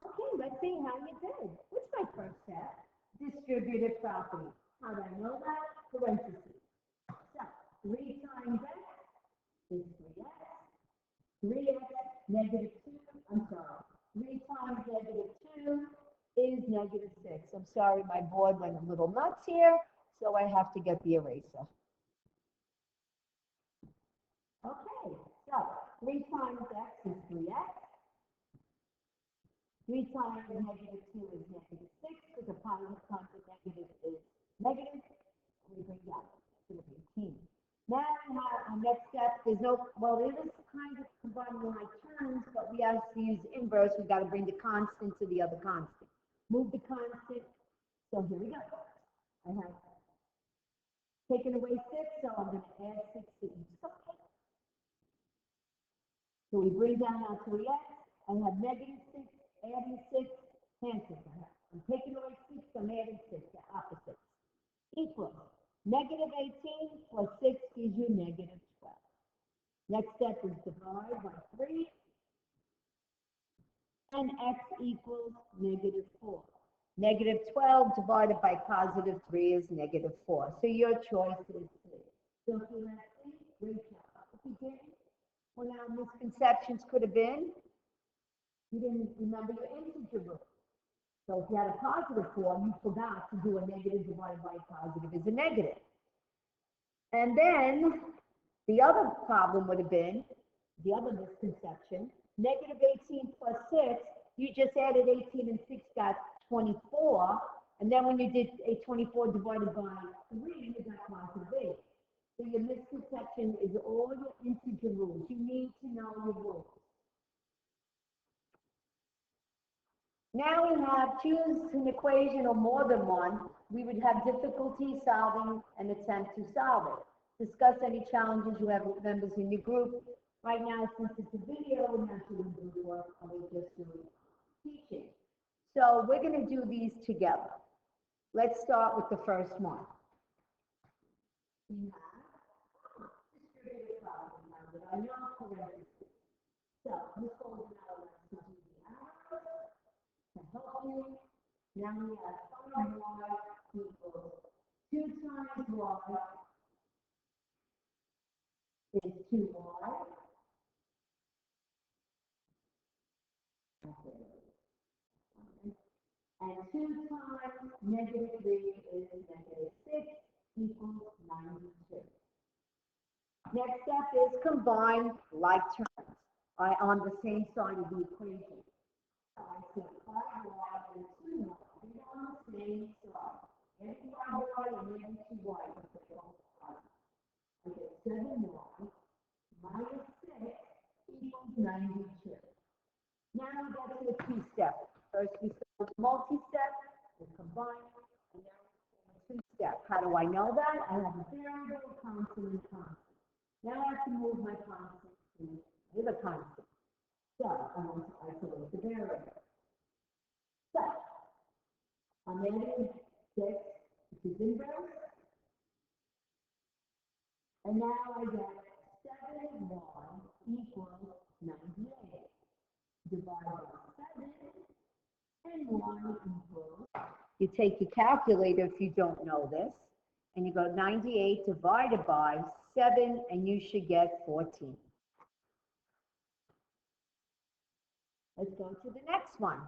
Okay, let's see how you did. What's my first step? Distributive property. How do I know that? Parentheses. So, 3 times x is 3x. 3x negative 2, I'm sorry. 3 times negative 2 is negative 6. I'm sorry, my board went a little nuts here, so I have to get the eraser. Okay, so 3 times x is 3x. 3 times negative 2 is negative 6, because a positive times a negative is negative. We bring down negative 18. Now we have our next step. There's no, well, it is kind of combining like terms, but we have to use inverse. We've got to bring the constant to the other constant. Move the constant. So here we go. I have taken away 6, so I'm going to add 6 to each side. So we bring down our 3x. I have negative 6, adding 6, cancels. I'm taking away 6, I'm adding 6, the opposite. Equals negative 18 plus 6 gives you negative 12. Next step is divide by 3, and x equals negative 4. Negative 12 divided by positive 3 is negative 4. So your choice is 3. So if you have 3, great job. If you didn't, well, now misconceptions could have been, you didn't remember your integer rule. So if you had a positive 4, you forgot to do a negative divided by a positive is a negative. And then the other problem would have been, the other misconception, negative 18 plus 6, you just added 18 and 6 got 24. And then when you did a 24 divided by 3, you got positive 8. So your misconception is all your integer rules. You need to know your rules. Now we have choose an equation or more than one. We would have difficulty solving and attempt to solve it. Discuss any challenges you have with members in your group. Right now, since it's a video, we're not doing group work, and we're just doing teaching. So we're going to do these together. Let's start with the first one. We have distributive property. Now that I know parentheses. So this goes now to do the arrows to help you. Now we have 5y equals 2 times y is 2y. And 2 times negative 3 is negative 6 equals 92. Next step is combine like terms on the same side of the equation. So I see 5y and 2y. They're on the same side. Every 5y and every 2y is the both sides. I get 7y minus 6 equals 92. Now we get to the two-step. First we start with multi-step, we combine, and now we two-step. How do I know that? I have a variable, constant, and constant. Now I have to move my constant to the constant. So I want to isolate the variable. So I'm adding 6, which is inverse. And now I get 7y equals 98. Divide by 7, and 1 equals. You take your calculator if you don't know this, and you go 98 divided by 7, and you should get 14. Let's go to the next one.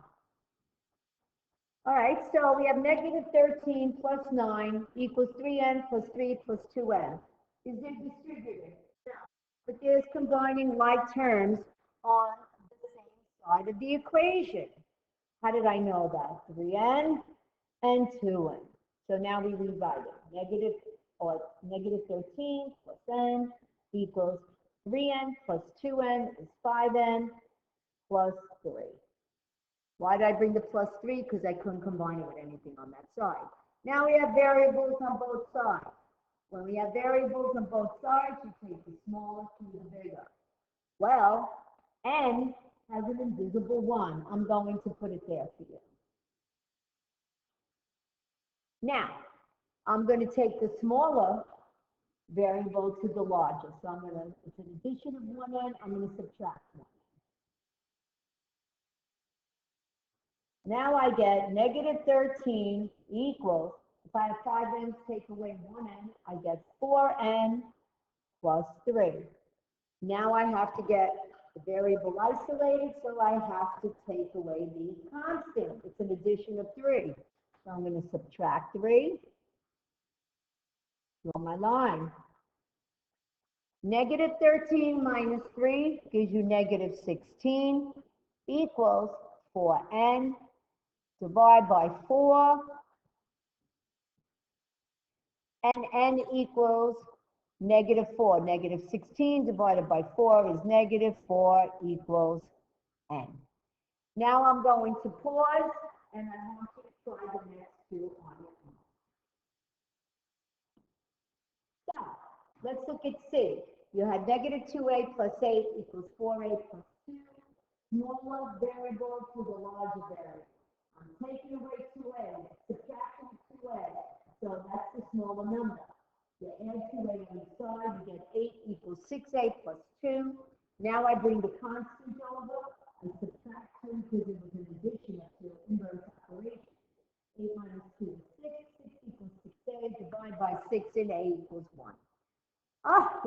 All right, so we have negative 13 plus 9 equals 3n plus 3 plus 2n. Is it distributed? No. But there's combining like terms on the same side of the equation. How did I know that? 3n and 2n. So now we rewrite it. Negative 13 plus n equals 3n plus 2n is 5n plus 3. Why did I bring the plus 3? Because I couldn't combine it with anything on that side. Now we have variables on both sides. When we have variables on both sides, you take the smaller to the bigger. Well, n has an invisible 1. I'm going to put it there for you. Now, I'm going to take the smaller variable to the larger. So it's an addition of 1n, I'm going to subtract 1. Now I get negative 13 equals, if I have 5n take away 1n, I get 4n plus 3. Now I have to get the variable isolated, so I have to take away the constant. It's an addition of 3. So I'm going to subtract 3. Draw my line. Negative 13 minus 3 gives you negative 16 equals 4n. Divide by 4. And n equals negative 4. Negative 16 divided by 4 is negative 4 equals n. Now I'm going to pause, and I want you to try the next two on your own. So, let's look at C. You had negative 2a plus 8 equals 4a plus 2. Smaller variable to the larger variable. I'm taking away 2a, subtracting 2a. So that's the smaller number. You add 2a on the side, you get 8 equals 6a plus 2. Now I bring the constant over. I subtract 2 because it was an addition of 2, inverse operation. 8 minus 2 is 6. 6 equals 6a. Divide by 6 and a equals 1.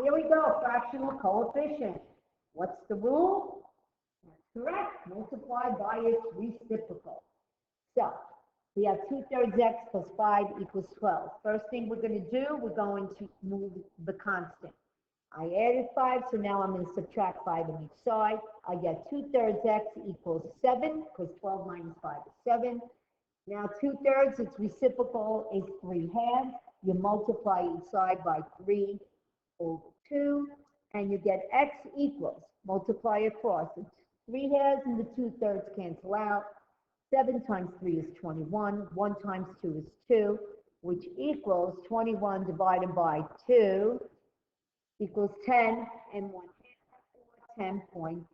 Here we go, fractional coefficient. What's the rule? That's correct. Multiply by its reciprocal. So, we have 2/3 x plus 5 equals 12. First thing we're going to do, we're going to move the constant. I added 5, so now I'm going to subtract 5 on each side. I get 2/3 x equals 7, because 12 minus 5 is 7. Now 2/3, its reciprocal is 3/2. You multiply each side by 3 over 2, and you get x equals, multiply across. It's 3/2 and the 2/3 cancel out. 7 times 3 is 21. 1 times 2 is 2, which equals 21 divided by 2 equals 10, and 1/2 of 10.5.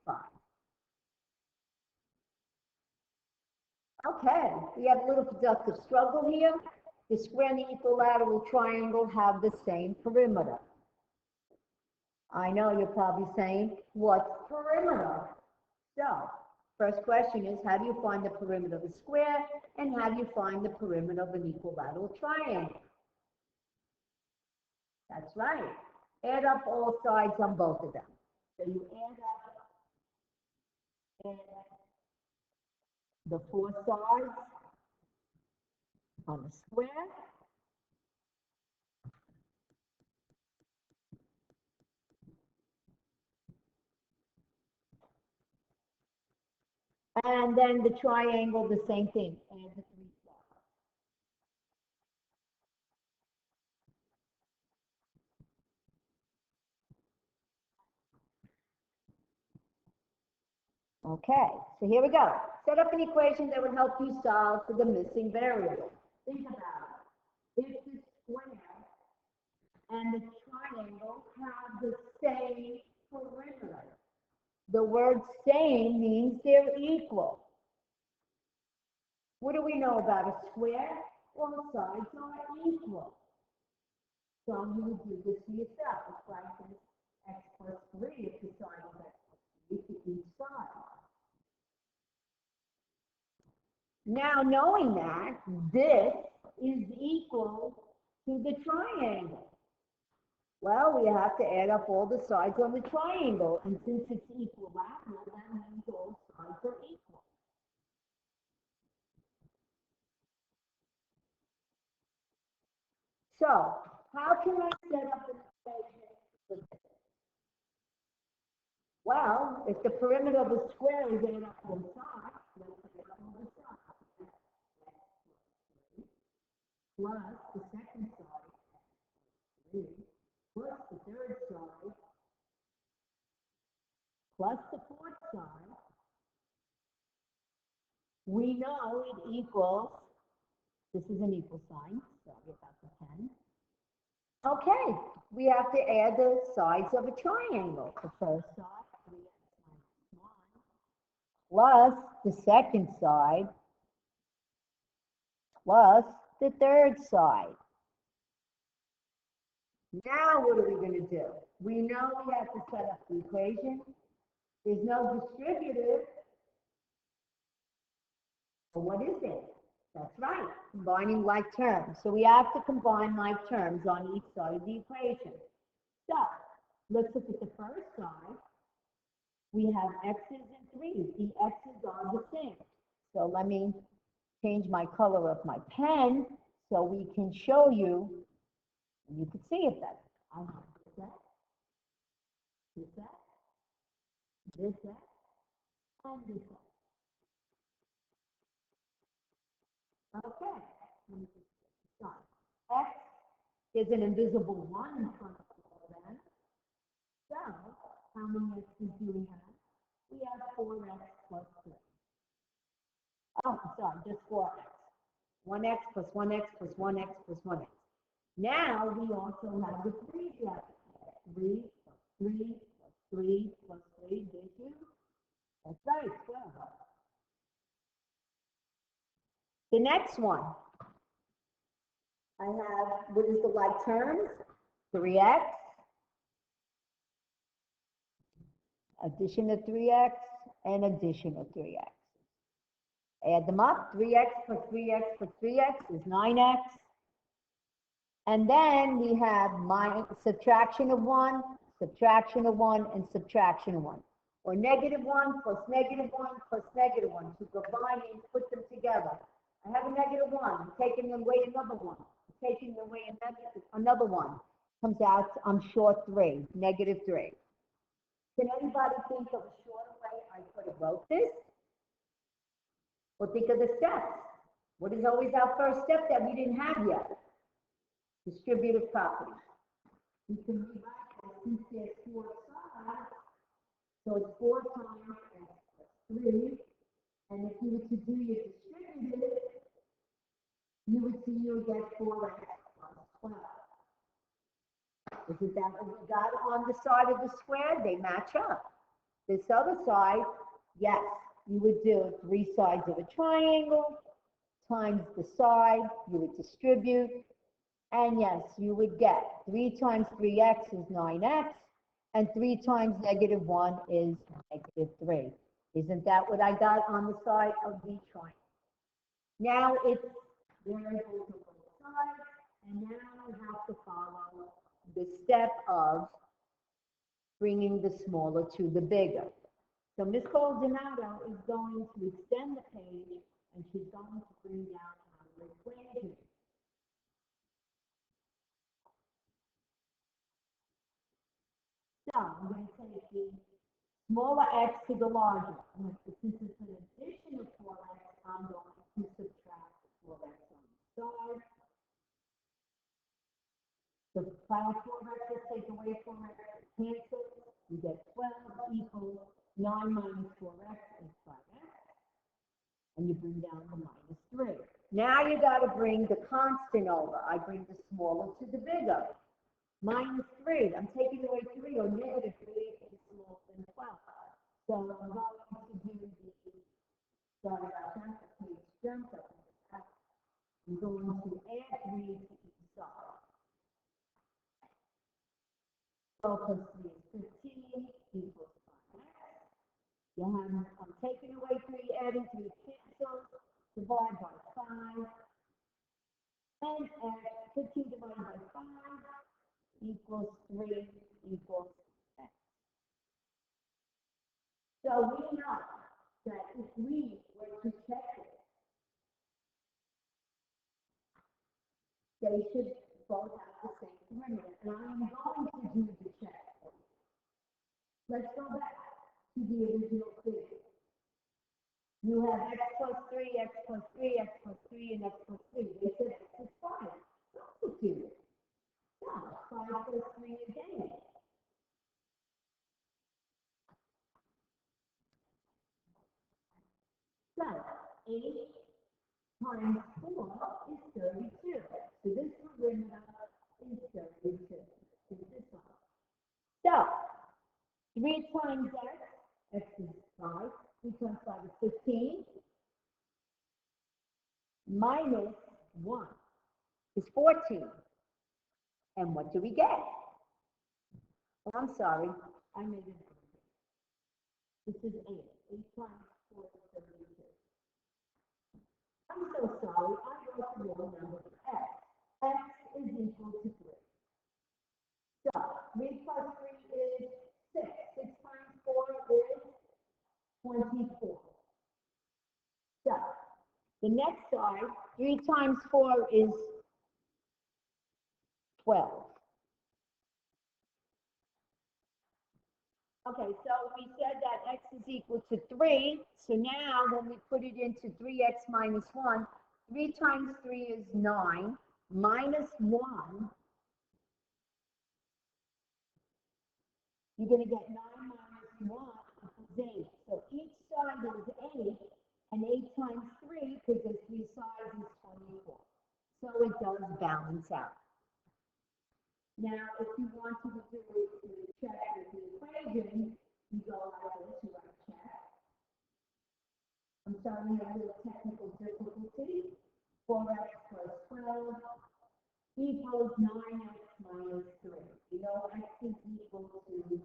Okay, we have a little deductive struggle here. The square and the equilateral triangle have the same perimeter. I know you're probably saying, what's perimeter? So, first question is, how do you find the perimeter of a square, and how do you find the perimeter of an equilateral triangle? That's right. Add up all sides on both of them. So you add up the 4 sides on the square. And then the triangle, the same thing. Add the 3 sides. Okay, so here we go. Set up an equation that would help you solve for the missing variable. Think about it. If the square and the triangle have the same perimeter, the word same means they're equal. What do we know about a square? All sides are equal. So you would do this to yourself. It's like this x plus 3 if the side is x plus 3 to each side. Now, knowing that, this is equal to the triangle. Well, we have to add up all the sides on the triangle, and since it's equilateral, that means all sides are equal. So, how can I set up an equation? Well, if the perimeter of a square is add up both sides, let's add up all the sides. Plus the second side, 3, plus the third side, plus the fourth side. We know it equals, this is an equal sign, so we got the 10. Okay, we have to add the sides of a triangle. The first side, 3x minus 1, plus the second side, plus the third side. Now what are we going to do? We know we have to set up the equation. There's no distributive. So what is it? That's right, combining like terms. So we have to combine like terms on each side of the equation. So let's look at the first side. We have x's and 3's. The x's are the same. So let me change my color of my pen so we can show you, and you can see it better. I have this, this, this, and this. Okay. X is an invisible 1 in front of all of them. So, how many x's do we have? We have 4x plus 3. Oh, sorry, just 4x. 1x plus 1x plus 1x plus 1x. Now, we also have the 3 left. 3 plus 3 plus 3 plus 3 gives you, that's right, 12. The next one, I have, what is the like terms? 3x, addition of 3x, and addition of 3x. Add them up, 3x plus 3x plus 3x is 9x. And then we have subtraction of 1, subtraction of 1, and subtraction of 1. Or negative 1 plus negative 1 plus negative 1. To combine and put them together. I have a negative 1. I'm taking away another 1. I'm taking away another 1. Comes out, I'm short 3, negative 3. Can anybody think of a shorter way I could have wrote this? Or think of the steps. What is always our first step that we didn't have yet? Distributive property. We can rewrite that since there's 4 sides. So it's 4 times x plus 3. And if you were to do your distributive, you would see you'll get 4x plus 12. Isn't that what we got on the side of the square? They match up. This other side, yes, you would do 3 sides of a triangle times the side, you would distribute, and yes, you would get 3 times 3x is 9x, and 3 times -1 is -3. Isn't that what I got on the side of the triangle? Now it's variables on both sides, and now we have to follow the step of bringing the smaller to the bigger. So Ms. Baldonado is going to extend the page, and she's going to bring down our equation. So I'm going to take the smaller x to the larger. And since it's an addition of 4x, I'm going to subtract 4x on the side. So 4x, let's take away 4x, cancel. You get 12 equals 9 minus 4x is 5x. And you bring down the -3. Now you got to bring the constant over. I bring the smaller to the bigger. -3, I'm taking away 3, or -3 is smaller than 12. So I'm going to do the, sorry about that, the page jumped up. I'm going to add 3 to each side. 12 plus 3 is 15 equals 5x. You have, I'm taking away 3, adding 3 cancels, divide by 5, and add 15 divided by 5 equals 3 equals x. So we know that if we were to check it, they should both have the same perimeter. And I'm going to do the check. Let's go back to the original figure. You have x plus 3, x plus 3, x plus 3, and x plus 3. They said x is 5. Substitute. Yeah, 5 plus 3 is 8. So 8 times 4 is 32. So this perimeter is 32. So this one. So 3 times x is 5. 3 times 5 is 15. Minus 1 is 14. And what do we get? Oh, I'm sorry. I made it. This is 8. 8 times 4 is 32. I'm so sorry. I wrote the wrong number for x. X is equal to 3. So 3 plus 3 is 6. 6 times 4 is 24. So the next side, 3 times 4 is 12. Okay, so we said that x is equal to 3. So now when we put it into 3x minus 1, 3 times 3 is 9, minus 1, you're going to get 9 minus 1 equals 8. So each side is 8, and 8 times 3, because there's 3 sides, is 24. So it does balance out. Now, if you want to do it to check with the equation, you go like this, you write check. I'm sorry, we have a little technical difficulty. 4x plus 12 equals 9x minus 3. You know, x is equal to 3.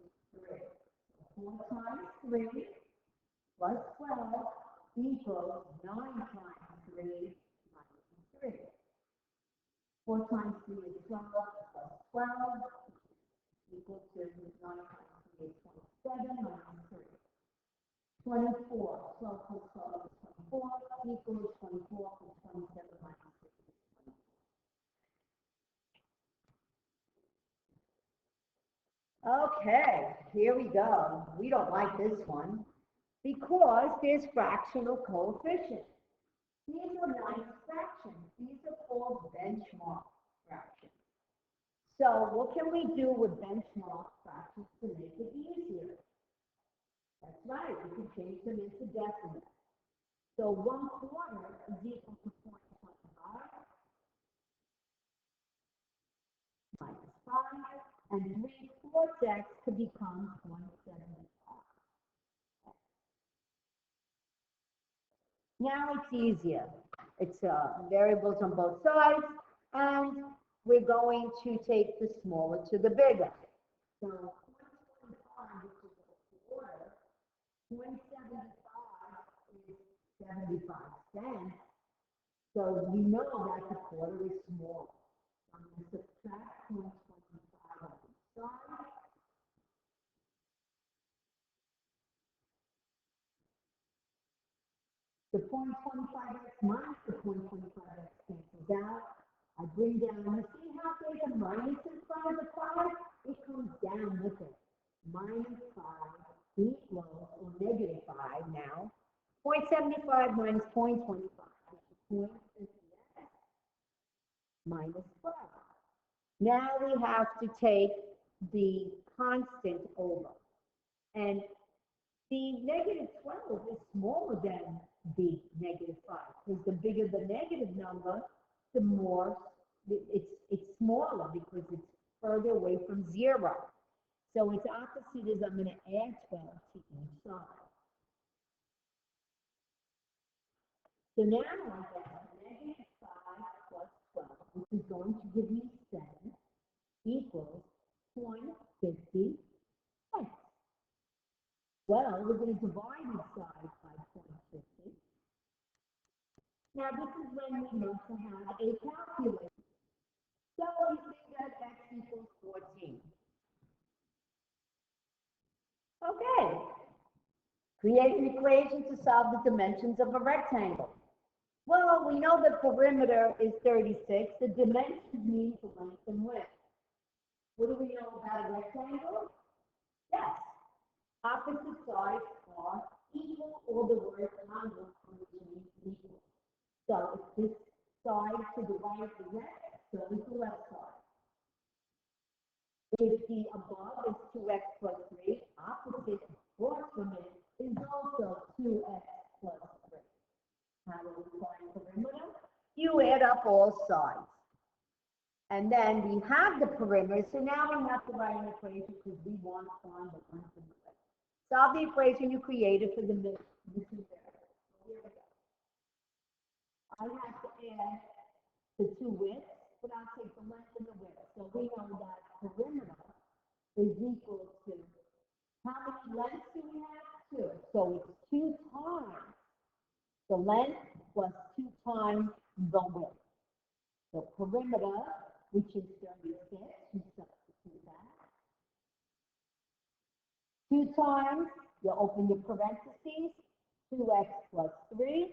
4 times 3 plus 12 equals 9 times 3 minus 3. 4 times 3 is 12 plus 12 equals to 9 times 3 is 27 minus 3. 24. 12 plus 12 is 24 equals 24 plus 27 minus 3 is 24. Okay, here we go. We don't like this one because there's fractional coefficients. These are nice fractions. These are called benchmark fractions. So what can we do with benchmark fractions to make it easier? That's right, we can change them into decimals. So 1/4 is equal to 0.25 minus 5, and 3/4 x could become 0.75. Now it's easier. It's variables on both sides, and we're going to take the smaller to the bigger. So 0.25, which is a quarter, 0.75 is 75 cents. So we know that the quarter is small. I'm going to subtract 0.25 on each side. The 0.25x minus the 0.25x cancels out. I bring down, you see how there's a minus in front of the 5? It comes down with it. Minus 5 equals, or negative 5 now. 0.75 minus 0.25 is 0.50x minus 5. Now we have to take the constant over. And the negative 12 is smaller than the negative 5, because the bigger the negative number, the more it's smaller because it's further away from 0. So its opposite is I'm going to add 12 to each side. So now I have negative 5 plus 12, which is going to give me 7, equals 0.50x. Well, we're going to divide each side by 0.50. Now, this is when we need to have a calculator. So we see that x equals 14. Okay. Create an equation to solve the dimensions of a rectangle. Well, we know the perimeter is 36. The dimensions mean the length and width. What do we know about a rectangle? Yes. Opposite sides are equal, or the word angle means equal. So if this side to the right is x, so is the left side. If the above is 2x plus 3, opposite across from it is also 2x plus 3. How do we find perimeter? You add up all sides. And then we have the perimeter, so now we have to write an equation because we want to find the length and the width. Solve the equation you created for the missing variable. Here we go. I have to add the two widths, but I'll take the length and the width. So we know that perimeter is equal to, how many lengths do we have? 2. So it's 2 times the length plus 2 times the width. So perimeter, which is 36, you substitute that. 2 times, you open the parentheses, 2x plus 3,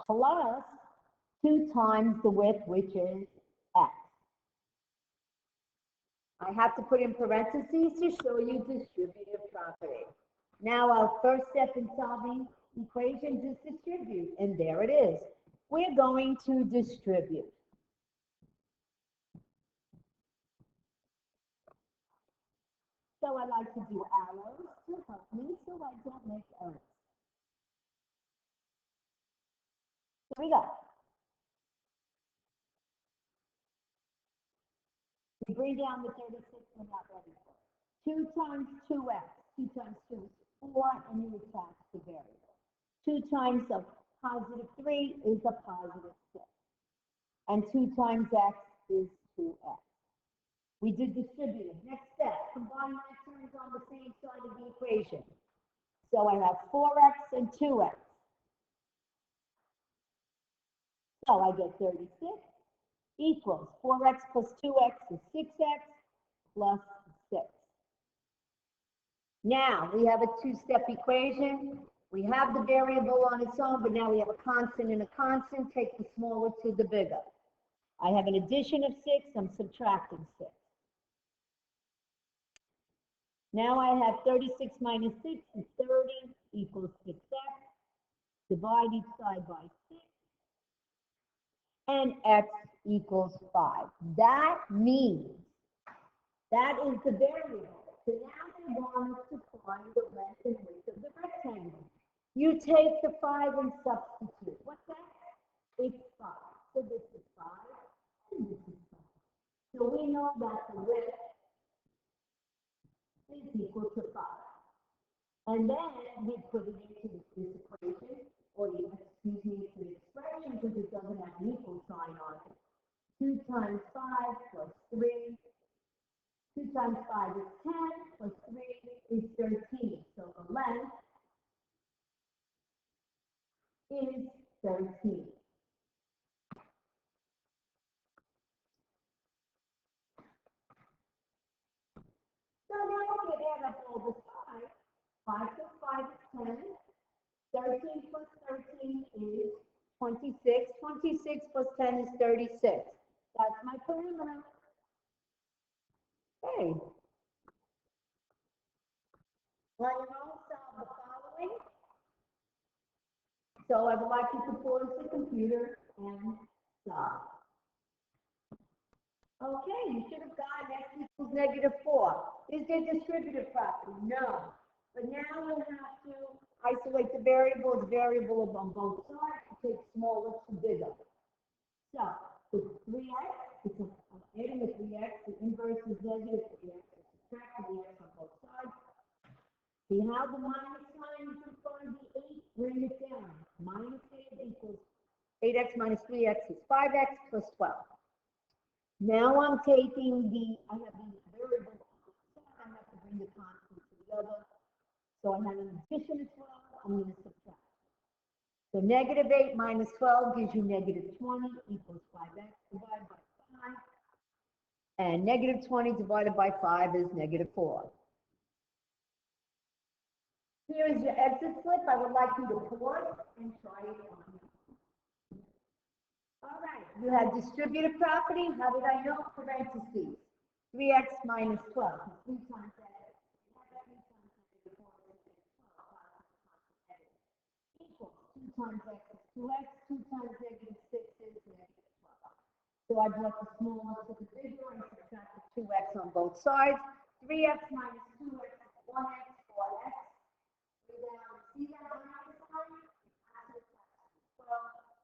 plus 2 times the width, which is x. I have to put in parentheses to show you distributive property. Now our first step in solving equations is distribute, and there it is. We're going to distribute. So I like to do arrows to help me so I don't make errors. Here we go. We bring down the 36 we're not ready for. 2 times 2x. 2 times 2 is 4, and you attach the variable. 2 times a positive 3 is a positive 6. And 2 times x is 2x. We did distributive. Next step, combine my terms on the same side of the equation. So I have 4x and 2x. So I get 36 equals 4x plus 2x is 6x plus 6. Now we have a two-step equation. We have the variable on its own, but now we have a constant and a constant. Take the smaller to the bigger. I have an addition of 6. I'm subtracting 6. Now I have 36 minus 6 is 30 equals 6x. Divide each side by 6. And x equals 5. That means that is the variable. So now they want us to find the length and width of the rectangle. You take the 5 and substitute. What's that? It's 5. So this is 5 and this is 5. So we know that the width is equal to 5. And then we put it into this equation. is 13. So now we can add up all the sides. 5 plus 5 is 10. 13 plus 13 is 26. 26 plus 10 is 36. That's my perimeter. Okay. Now you know, solve the following. So I would like you to pause the computer and solve. Okay, you should have gotten x equals -4. Is there distributive property? No. But now you'll have to isolate the variables, variable on both sides, to take smaller to bigger. So, with 3x, it's adding the 3x, the inverse is -3x, subtract the x on both sides. See how the minus sign is in front of the 8, bring it down. Minus 8 equals 8x minus 3x is 5x plus 12. Now I'm taking I have the variable on the side, I have to bring the constant to the other. So I have an addition of 12, I'm going to subtract. So -8 minus 12 gives you -20 equals 5x divided by 5. And -20 divided by 5 is -4. Here is your exit slip. I would like you to pause and try it on. All right, you have distributive property. How did I know? Parentheses. 3x minus 12. 3 times x. 3 times equals 2 times x is 2x. 2 times -6 is -12. So I brought the smaller to the bigger and subtracted 2x on both sides. 3x minus 2x is 1x, 4x. See that minus sign?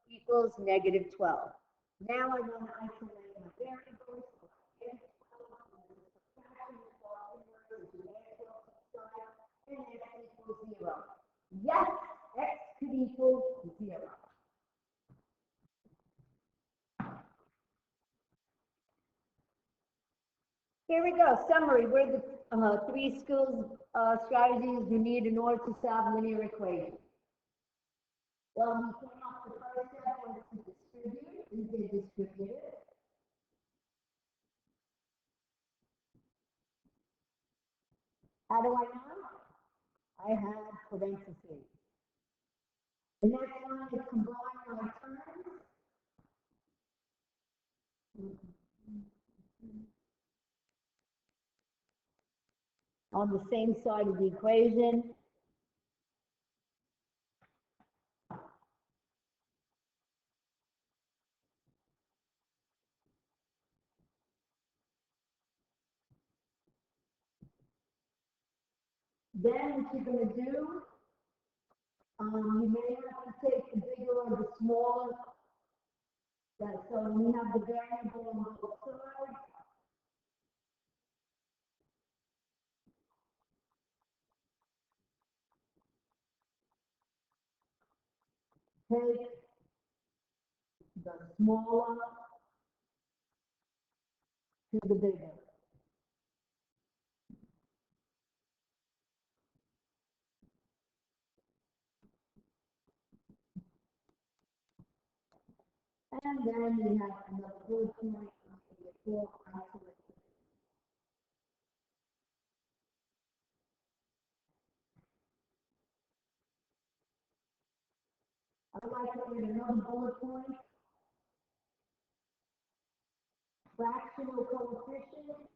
Equals -12. Now I want to isolate my variables. And x equals 0. Yes, x could equal 0. Here we go. Summary. What are the 3 skills strategies you need in order to solve linear equations? Well, we came up with the first step was to distribute. We did distributive. How do I know? I have parentheses. The next one is combine my terms. On the same side of the equation. Then what you're going to do, you may have to take the bigger or the smaller. So when you have the variable on both sides, take the smaller to the bigger. And then you have another bullet point for isolation. I'd like to add another bullet point. Fractional coefficient.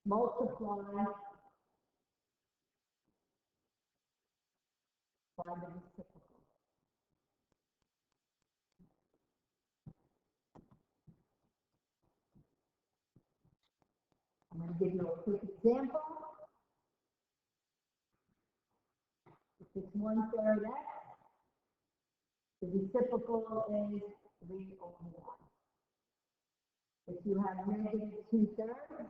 Multiply by the reciprocal. I'm going to give you a quick example. If it's 1/3 x, the reciprocal is 3/1. If you have -2/3,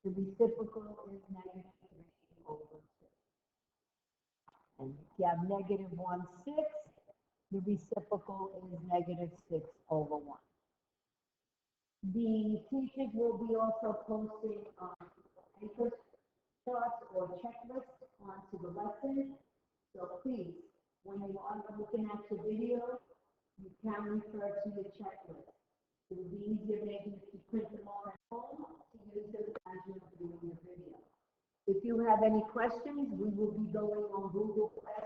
the reciprocal is -3/6. And if you have -1/6, the reciprocal is -6/1. The teachers will be also posting anchor charts or checklists onto the lesson. So please, when you are looking at your video, you can refer to your checklist. It will be easier maybe if you print them all at home to use them as you're doing your video. If you have any questions, we will be going on Google Classroom.